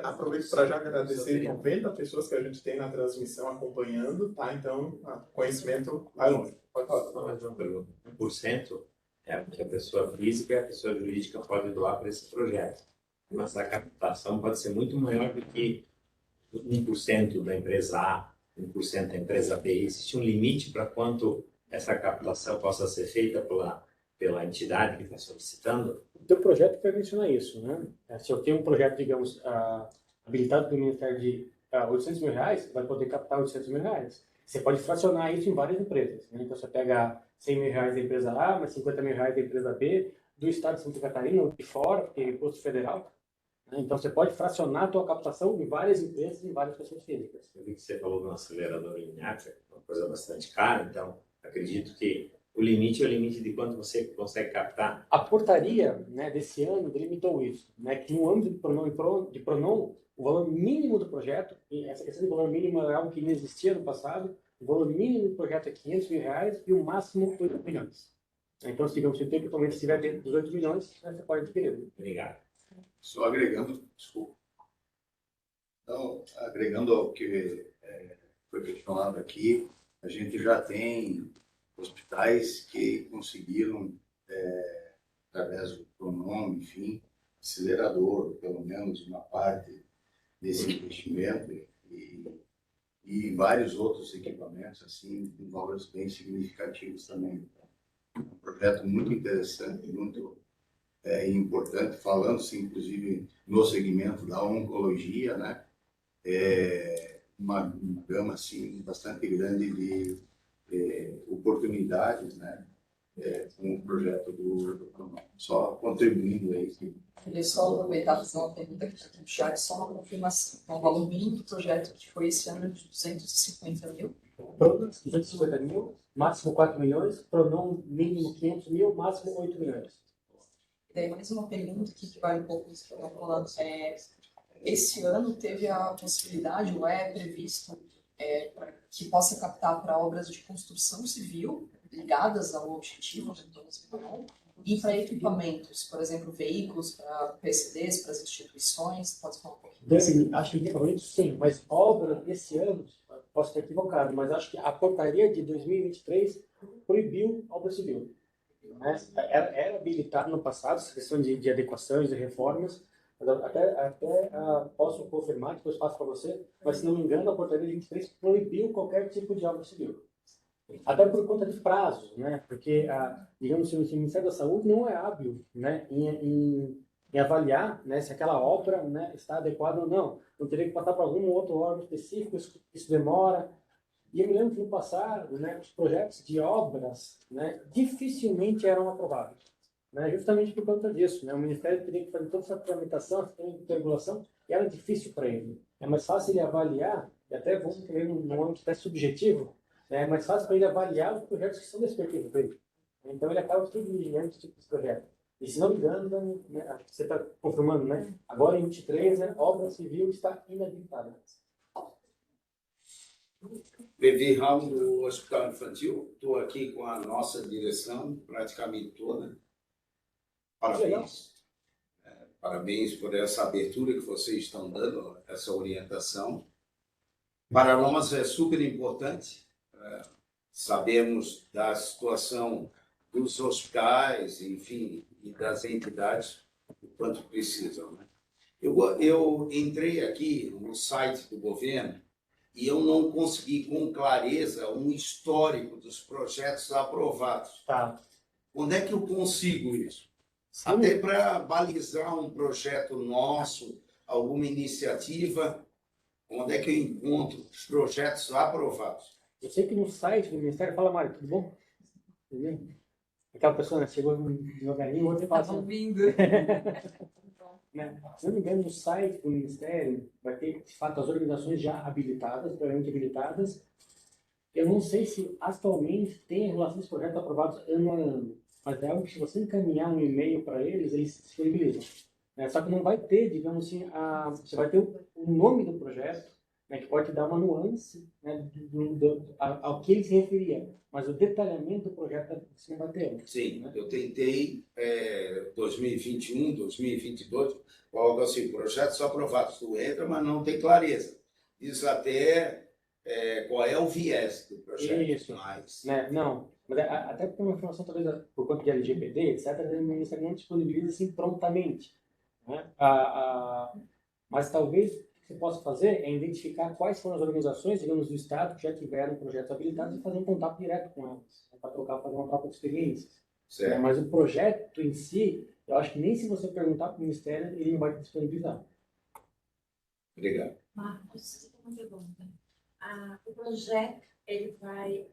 [SPEAKER 2] Aproveito para já agradecer 90 pessoas que a gente tem na transmissão acompanhando, tá? Então, conhecimento vai longe. Pode falar.
[SPEAKER 1] Mais uma pergunta. 1% é o que a pessoa física e a pessoa jurídica pode doar para esse projeto. Mas a captação pode ser muito maior do que 1% da empresa A, 1% da empresa B? Existe um limite para quanto essa captação possa ser feita pela entidade que está solicitando?
[SPEAKER 6] O teu projeto vai mencionar isso, né? Se eu tenho um projeto, digamos, habilitado pelo Ministério de R$800 mil, vai poder captar R$800 mil. Você pode fracionar isso em várias empresas, né? Então, você pega R$100 mil da empresa A, mais R$50 mil da empresa B, do estado de Santa Catarina ou de fora, porque é imposto federal. Né? Então, você pode fracionar a tua captação em várias empresas, em várias pessoas físicas.
[SPEAKER 1] Eu vi que você falou de um acelerador linear, que é uma coisa bastante cara, então acredito que o limite é o limite de quanto você consegue captar.
[SPEAKER 6] A portaria, né, desse ano delimitou isso, né, que no âmbito de Pronon, o valor mínimo do projeto, e essa questão de valor mínimo é algo que não existia no passado, o valor mínimo do projeto é R$500 mil e o máximo 8 milhões. Então, digamos, se o teu equipamento estiver dentro dos 8 milhões, você pode adquirir.
[SPEAKER 1] Obrigado.
[SPEAKER 4] Só agregando, desculpa. Então, agregando ao que foi questionado aqui, a gente já tem hospitais que conseguiram, através do Pronom, enfim, acelerador, pelo menos uma parte desse investimento e vários outros equipamentos, assim, com valores bem significativos também. Um projeto muito interessante, muito importante, falando-se, inclusive, no segmento da oncologia, né? Uma gama, assim, bastante grande de oportunidades, né? Com o projeto do Pronom. Só contribuindo aí.
[SPEAKER 3] Queria só aproveitar e fazer uma pergunta aqui no chat, só uma confirmação. Então, o valor mínimo do projeto que foi esse ano de 250 mil.
[SPEAKER 6] Todas, 250 mil, máximo 4 milhões, Pronom mínimo 500 mil, máximo 8 milhões.
[SPEAKER 3] E daí, mais uma pergunta aqui que vai um pouco disso que eu estava falando. Esse ano teve a possibilidade, ou é previsto, que possa captar para obras de construção civil ligadas ao objetivo do Pronom e para equipamentos, por exemplo, veículos para PCDs, para as instituições. Pode falar um pouquinho?
[SPEAKER 6] Acho que equipamentos sim, mas obra desse ano, posso estar equivocado, mas acho que a portaria de 2023 proibiu obra civil. Né? Era habilitado no passado, essa questão de adequações e reformas, mas até posso confirmar, depois passo para você, mas se não me engano, a portaria de 23 proibiu qualquer tipo de obra civil. Até por conta de prazos, né? Porque, digamos, o Ministério da Saúde não é hábil, né, em avaliar, né, se aquela obra, né, está adequada ou não. Não teria que passar para algum outro órgão específico, isso demora. E eu me lembro que no passado, né, os projetos de obras, né, dificilmente eram aprovados, né, justamente por conta disso. Né, o Ministério teria que fazer toda essa tramitação, essa regulação, e era difícil para ele. É mais fácil ele avaliar, e até vamos ter um âmbito até subjetivo, é mais fácil para ele avaliar os projetos que são da expertise dele. Então, ele acaba privilegiando esse tipo de projeto. E, se não me engano, né, você está confirmando, né? Agora, em 23, né, obra civil está inabilitada.
[SPEAKER 10] Levi Ramos, do Hospital Infantil. Estou aqui com a nossa direção, praticamente toda. Parabéns. Parabéns por essa abertura que vocês estão dando, essa orientação. Para nós é super importante. Sabemos da situação dos hospitais, enfim, e das entidades, o quanto precisam. Né? Eu entrei aqui no site do governo e eu não consegui com clareza um histórico dos projetos aprovados.
[SPEAKER 6] Tá.
[SPEAKER 10] Onde é que eu consigo isso? Sim. Até para balizar um projeto nosso, alguma iniciativa, onde é que eu encontro os projetos aprovados?
[SPEAKER 6] Eu sei que no site do Ministério, fala, Mário, tudo bom? Tudo bem? Aquela pessoa, né, chegou devagarinho, outra fala assim.
[SPEAKER 3] Ouvindo.
[SPEAKER 6] Né? Se não me engano, no site do Ministério vai ter, de fato, as organizações já habilitadas, previamente habilitadas. Eu não sei se atualmente tem relação dos projetos aprovados ano a ano, mas é algo que, se você encaminhar um e-mail para eles, eles se disponibilizam. Só que não vai ter, digamos assim, você vai ter o nome do projeto, né, que pode dar uma nuance, né, ao que ele se referia, mas o detalhamento do projeto você não vai ter.
[SPEAKER 10] Sim,
[SPEAKER 6] né?
[SPEAKER 10] Eu tentei 2021, 2022, algo assim, projetos aprovados. Tu entra, mas não tem clareza. Diz até qual é o viés do projeto.
[SPEAKER 6] Isso.
[SPEAKER 10] Mas...
[SPEAKER 6] Né? Não, mas até porque uma informação, talvez, por conta de LGPD, etc., o Ministério não disponibiliza assim prontamente. Né? Mas talvez que você possa fazer é identificar quais foram as organizações, digamos, do Estado que já tiveram projetos habilitados e fazer um contato direto com elas, para trocar, fazer uma troca de experiências.
[SPEAKER 10] Certo.
[SPEAKER 6] Mas o projeto em si, eu acho que nem se você perguntar para o Ministério, ele não vai disponibilizar.
[SPEAKER 10] Obrigado.
[SPEAKER 9] Marcos, uma pergunta. O projeto,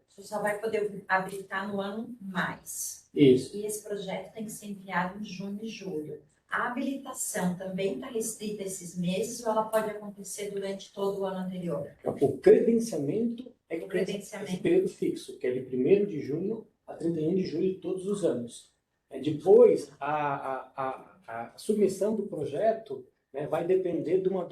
[SPEAKER 9] você só vai poder habilitar no ano mais.
[SPEAKER 6] Isso.
[SPEAKER 9] E esse projeto tem que ser enviado em junho e julho. A habilitação também está restrita a esses meses ou ela pode acontecer durante todo o ano anterior?
[SPEAKER 6] O credenciamento é que tem
[SPEAKER 9] Credenciamento.
[SPEAKER 6] esse período fixo, que é de 1º de junho a 31 de julho de todos os anos. Depois, a submissão do projeto, né, vai depender de uma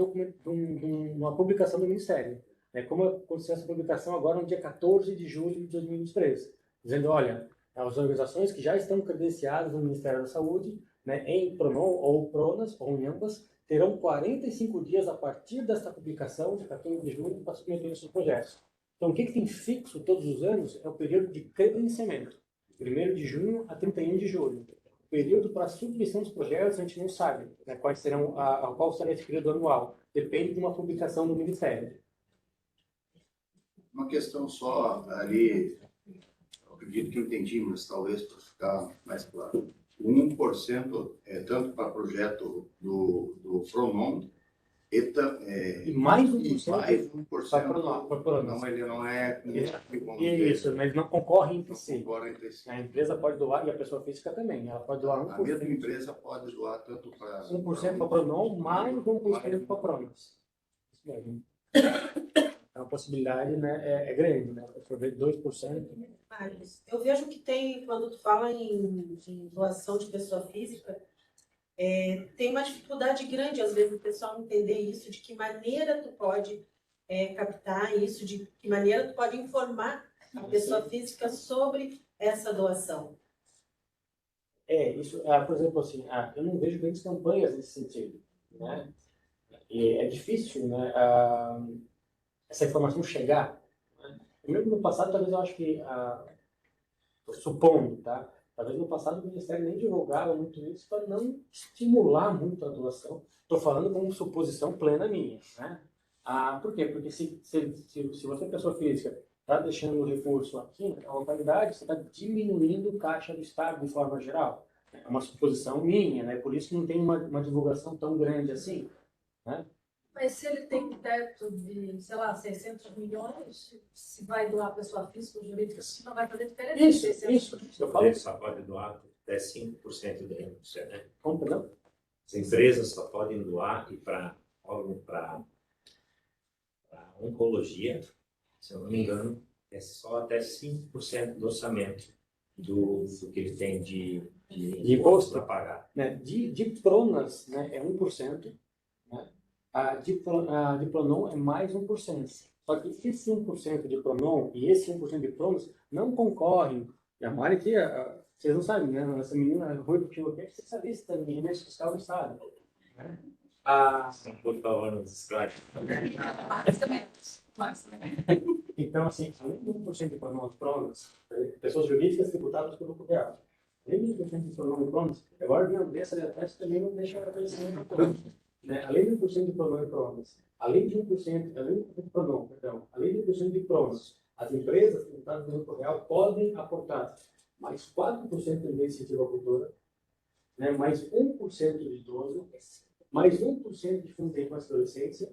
[SPEAKER 6] publicação do Ministério. Como aconteceu essa publicação agora no dia 14 de julho de 2023, dizendo, olha, as organizações que já estão credenciadas no Ministério da Saúde, né, em PRONON ou PRONAS, ou em ambas, terão 45 dias a partir desta publicação, de 14 de julho, para submeter esses projetos. Então, o que tem fixo todos os anos é o período de credenciamento, 1º de junho a 31 de julho. O período para submissão dos projetos a gente não sabe, né, quais serão, qual será esse período anual. Depende de uma publicação do Ministério.
[SPEAKER 4] Uma questão só ali, eu acredito que entendi, mas talvez para ficar mais claro. O 1% é tanto para projeto do PRONON
[SPEAKER 6] e mais 1%
[SPEAKER 4] mais 1%
[SPEAKER 6] para PRONON.
[SPEAKER 4] Não, ele não é...
[SPEAKER 6] Isso, mas não concorre entre si.
[SPEAKER 4] Concorre entre si.
[SPEAKER 6] A empresa pode doar, e a pessoa física também, ela pode doar 1%.
[SPEAKER 4] A mesma empresa pode doar tanto para...
[SPEAKER 6] 1% para PRONON, mais 1% para PRONAS. Isso mesmo. A possibilidade, né, é grande, né? Por ver 2%.
[SPEAKER 11] Eu vejo que tem, quando tu fala em doação de pessoa física, tem uma dificuldade grande, às vezes, o pessoal entender isso, de que maneira tu pode captar isso, de que maneira tu pode informar a pessoa física sobre essa doação.
[SPEAKER 6] Isso, por exemplo, assim, eu não vejo grandes campanhas nesse sentido, né? E é difícil, né, essa informação chegar. Né? Mesmo no passado, talvez eu acho que, supondo, tá? Talvez no passado o Ministério nem divulgava muito isso para não estimular muito a doação. Estou falando com suposição plena minha, né? Por quê? Porque se você é pessoa física, está deixando o recurso aqui na localidade, você está diminuindo o caixa do Estado de forma geral. É uma suposição minha, né? Por isso que não tem uma divulgação tão grande assim, né?
[SPEAKER 9] Mas se ele tem um teto de, sei lá, 600 milhões, se vai doar pessoa física ou jurídica, isso não vai fazer diferença.
[SPEAKER 6] Isso. Eu falo
[SPEAKER 1] Ele só pode doar até 5% da renúncia, né?
[SPEAKER 6] Como, perdão?
[SPEAKER 1] As empresas só podem doar e para oncologia, se eu não me engano, é só até 5% do orçamento do que ele tem de imposto para pagar.
[SPEAKER 6] Né? De PRONAS, né, é 1%. Né? A de PRONON é mais 1%. Só que esse 1% de PRONON e esse 1% de PRONAS não concorrem. E a Mari aqui, vocês não sabem, né? Essa menina Rui Coutinho aqui é especialista em remessa fiscal do Estado. Né?
[SPEAKER 1] Por favor, nos escreve.
[SPEAKER 6] Então, assim, além de 1% de PRONAS, pessoas jurídicas tributadas pelo Federal. Além de 1% de PRONAS, agora vem a Andressa ali atrás também não deixa a conhecimento. Né? Além de 1% de PRONAS e PRONAS, além de 1% de PRONAS, as empresas tributadas pelo Federal podem aportar mais 4% de incentivo à cultura, né? Mais 1% de idoso, mais 1% de fundo de infância e adolescência,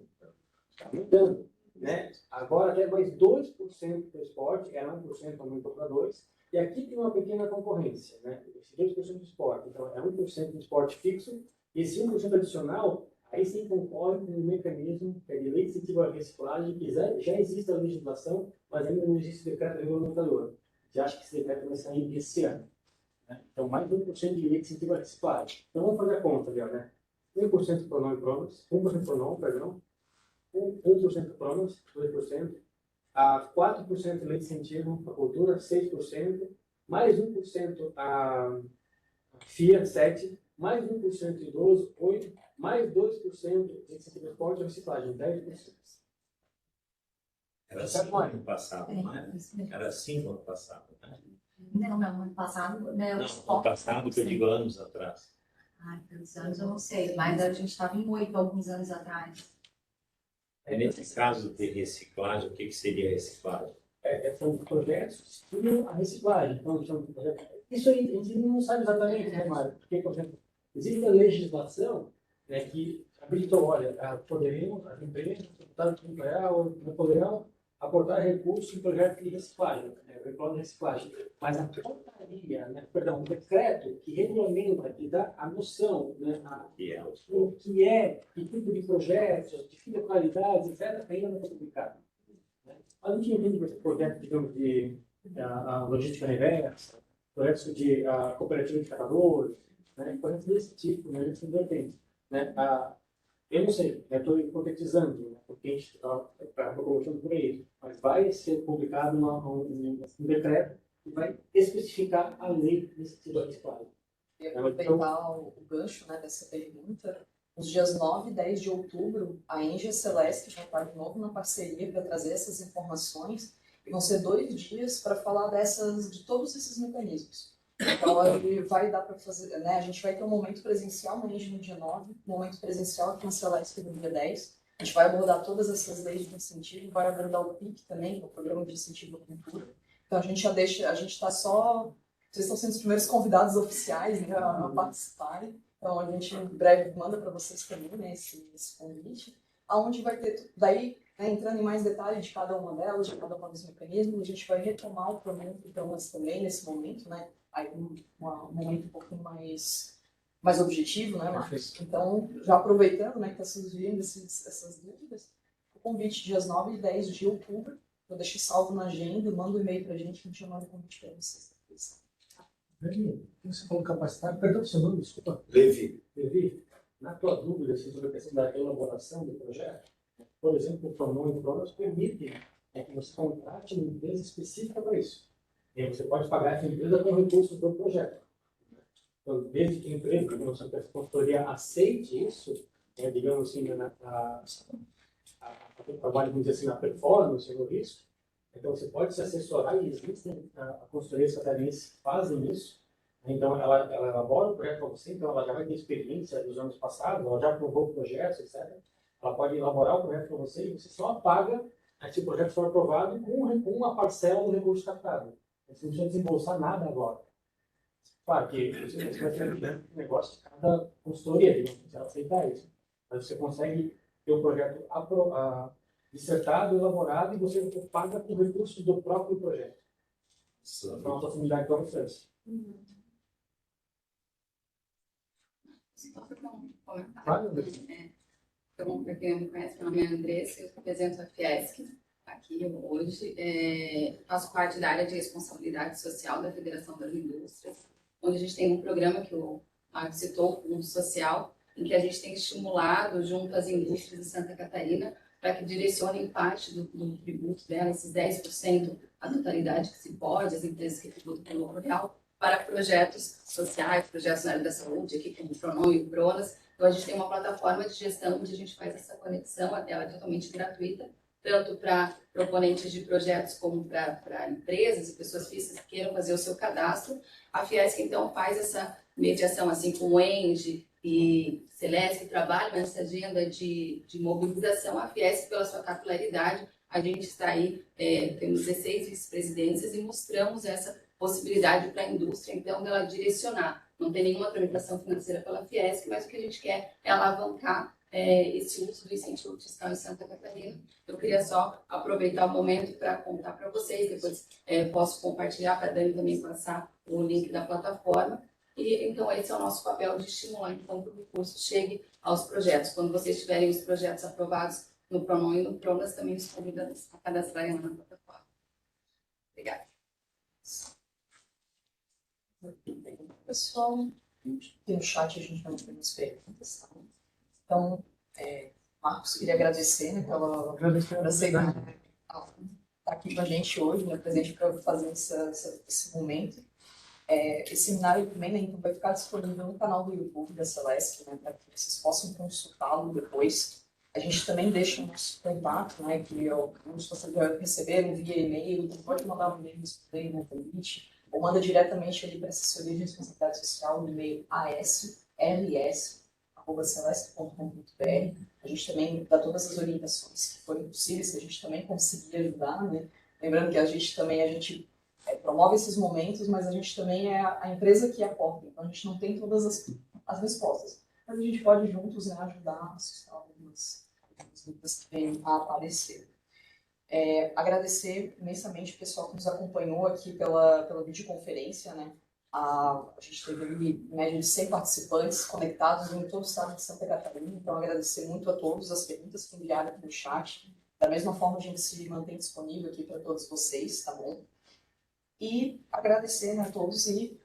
[SPEAKER 6] está aumentando. Né? Agora até mais 2% para o esporte, era 1%, aumentou para 2%, e aqui tem uma pequena concorrência, né? Esse 2% do esporte, então é 1% do esporte fixo, e esse 1% adicional, aí sim concorre com um mecanismo que é de lei de incentivo à reciclagem, que já existe a legislação, mas ainda não existe decreto regulamentador. Já acho que esse decreto vai sair esse ano. Né? Então, mais 1% de lei de incentivo à reciclagem. Então, vamos fazer a conta, né? 1% PRONON e PRONAS, 1% PRONON, perdão, 1% PRONAS, 2%, 4% de lei de incentivo à cultura, 6%, mais 1% a FIA, 7%, mais 1% de idoso, 8%, mais 2% de incentivo ao esporte e reciclagem, 10%.
[SPEAKER 1] Era 5 ano passado, não é? Era 5 ano passado, né?
[SPEAKER 9] Não, ano passado, né?
[SPEAKER 1] Não, ano passado, que eu digo anos atrás.
[SPEAKER 9] Tantos anos eu não sei, mas a gente estava em 8 alguns anos atrás.
[SPEAKER 1] Nesse caso de reciclagem, o que seria reciclagem?
[SPEAKER 6] São projetos que estimam a reciclagem. Então, isso aí a gente não sabe exatamente, né, Mário? Porque, por exemplo, existe a legislação, né, que habilitou, olha, poderemos, as empresas, deputados poderão aportar recursos em projetos de reciclagem, né, plano de reciclagem. Mas a portaria, né, perdão, o decreto que regulamenta, que dá a noção, né, o que é, que tipo de projetos, de que localidades, etc., ainda não foi publicado. A gente entende que esse projeto, digamos, de a logística reversa, projetos de cooperativa de catadores, né, projetos desse tipo, né, desse vertente, né, eu não sei, estou hipotetizando, né, porque a gente está colocando por aí, mas vai ser publicado um decreto que vai especificar a lei desse tipo de reciclagem.
[SPEAKER 3] Eu vou aproveitar o gancho, né, dessa pergunta. Nos dias 9 e 10 de outubro, a Engie Celeste vai estar de novo na parceria para trazer essas informações, e vão ser 2 dias para falar de todos esses mecanismos. Então, vai dar para fazer, né, a gente vai ter um momento presencial na Engie no dia 9, um momento presencial aqui na Celeste no dia 10. A gente vai abordar todas essas leis de incentivo, vai abordar o PIC também, o Programa de Incentivo à Cultura. Então, a gente está só... Vocês estão sendo os primeiros convidados oficiais, né, a participarem. Então, a gente em breve manda para vocês também, né, esse convite, aonde vai ter, daí, né, entrando em mais detalhes de cada uma delas, de cada um dos mecanismos, a gente vai retomar o programa de programas também nesse momento, né, aí um momento um pouquinho mais objetivo, né, Marcos? Então, já aproveitando, né, que está surgindo essas dúvidas, o convite dias 9 e 10 de outubro, eu deixo salvo na agenda, manda um e-mail para a gente manda o convite para vocês.
[SPEAKER 6] Você falou capacidade, perdão o seu nome, desculpa.
[SPEAKER 10] Levi.
[SPEAKER 6] Levi, na tua dúvida sobre a questão da elaboração do projeto, por exemplo, o PRONON e o PRONAS permitem que você contrate uma empresa específica para isso. E aí você pode pagar essa empresa com recursos do projeto. Então, desde que a empresa, que você a consultoria aceite isso, digamos assim, trabalho, vamos dizer assim, na performance, no risco, então, você pode se assessorar, e existem consultorias catarinenses que fazem isso. Então, ela elabora o projeto para você, então ela já vai ter experiência dos anos passados, ela já aprovou projetos, etc. Ela pode elaborar o projeto para você e você só paga se o projeto for aprovado com uma parcela do recurso captado. Você não precisa desembolsar nada agora. Claro que você vai ter um negócio de cada consultoria, digamos, se ela aceitar isso. Mas você consegue ter o projeto dissertado, elaborado, e você paga com recursos do próprio projeto. Então, a possibilidade para vocês.
[SPEAKER 12] Só para um comentário. Então, para quem não me conhece, meu nome é Andressa, eu represento a Fiesc aqui hoje. Faço parte da área de responsabilidade social da Federação das Indústrias, onde a gente tem um programa que o Marcos citou, o Fundo Social, em que a gente tem estimulado, junto às indústrias de Santa Catarina, para que direcionem parte do tributo dela, esses 10%, a totalidade que se pode, as empresas que tributam pelo local, para projetos sociais, projetos na área da saúde, aqui como o PRONON e o PRONAS. Então, a gente tem uma plataforma de gestão onde a gente faz essa conexão, ela é totalmente gratuita, tanto para proponentes de projetos como para empresas e pessoas físicas que queiram fazer o seu cadastro. A Fiesc, então, faz essa mediação assim com o ENGE e Celeste, que trabalham nessa agenda de mobilização. A Fiesc, pela sua capilaridade, a gente está aí, temos 16 vice-presidências e mostramos essa possibilidade para a indústria, então, dela direcionar. Não tem nenhuma tramitação financeira pela Fiesc, mas o que a gente quer é alavancar esse uso do incentivo fiscal em Santa Catarina. Eu queria só aproveitar o momento para contar para vocês, depois posso compartilhar para a Dani também passar o link da plataforma. E, então, esse é o nosso papel de estimular, então, que o recurso chegue aos projetos. Quando vocês tiverem os projetos aprovados no PRONON e no PRONAS, também os convidamos a cadastrarem na plataforma. Obrigada.
[SPEAKER 3] Pessoal, tem no chat, a gente vai ter umas perguntas. Tá? Então, Marcos, queria agradecer, né, pela aceitar estar aqui com a gente hoje, né, presente para fazer esse momento. Esse seminário também, né, então, vai ficar disponível no canal do YouTube da Celeste, né, para que vocês possam consultá-lo depois. A gente também deixa o nosso contato, né, que vocês já receberam via e-mail, então pode mandar um e-mail respondendo no convite, ou manda diretamente ali para a assessoria de responsabilidade social no e-mail asrs@celeste.com.br. a gente também dá todas as orientações que forem possíveis, que a gente também conseguir ajudar, né? Lembrando que a gente promove esses momentos, mas a gente também é a empresa que aporta, então a gente não tem todas as respostas. Mas a gente pode juntos, né, ajudar a assustar algumas dúvidas que venham a aparecer. Agradecer imensamente o pessoal que nos acompanhou aqui pela videoconferência, né? A gente teve ali, em média de 100 participantes conectados em todo o estado de Santa Catarina, então agradecer muito a todos as perguntas que enviaram aqui no chat. Da mesma forma, a gente se mantém disponível aqui para todos vocês, tá bom? E agradecer, né, a todos e,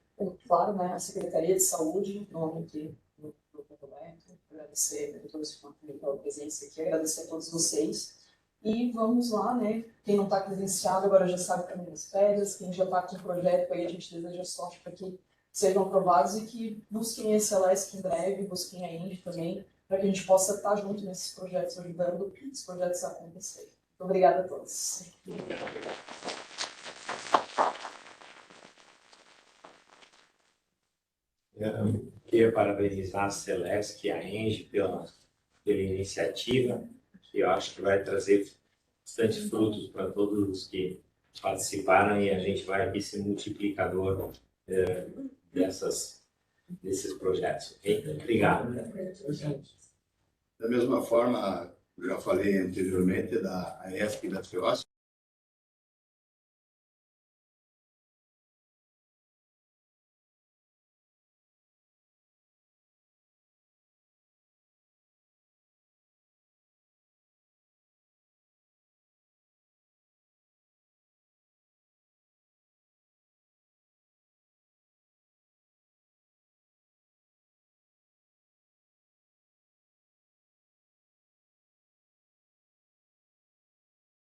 [SPEAKER 3] claro, né, a Secretaria de Saúde, em nome aqui do Roberto, agradecer a todos pela presença aqui, agradecer a todos vocês. E vamos lá, né? Quem não está credenciado agora já sabe o caminho das pedras, quem já está com o projeto aí, a gente deseja sorte para que sejam aprovados e que busquem a Celesc em breve, busquem a Indy também, para que a gente possa estar junto nesses projetos, ajudando esses projetos a acontecerem. Muito obrigada a todos.
[SPEAKER 1] Eu queria parabenizar a Celesc e a Engie pela iniciativa, que eu acho que vai trazer bastante frutos para todos os que participaram, e a gente vai aqui ser multiplicador desses projetos. Okay? Obrigado.
[SPEAKER 4] Da mesma forma, eu já falei anteriormente da AESC e da FEOSC,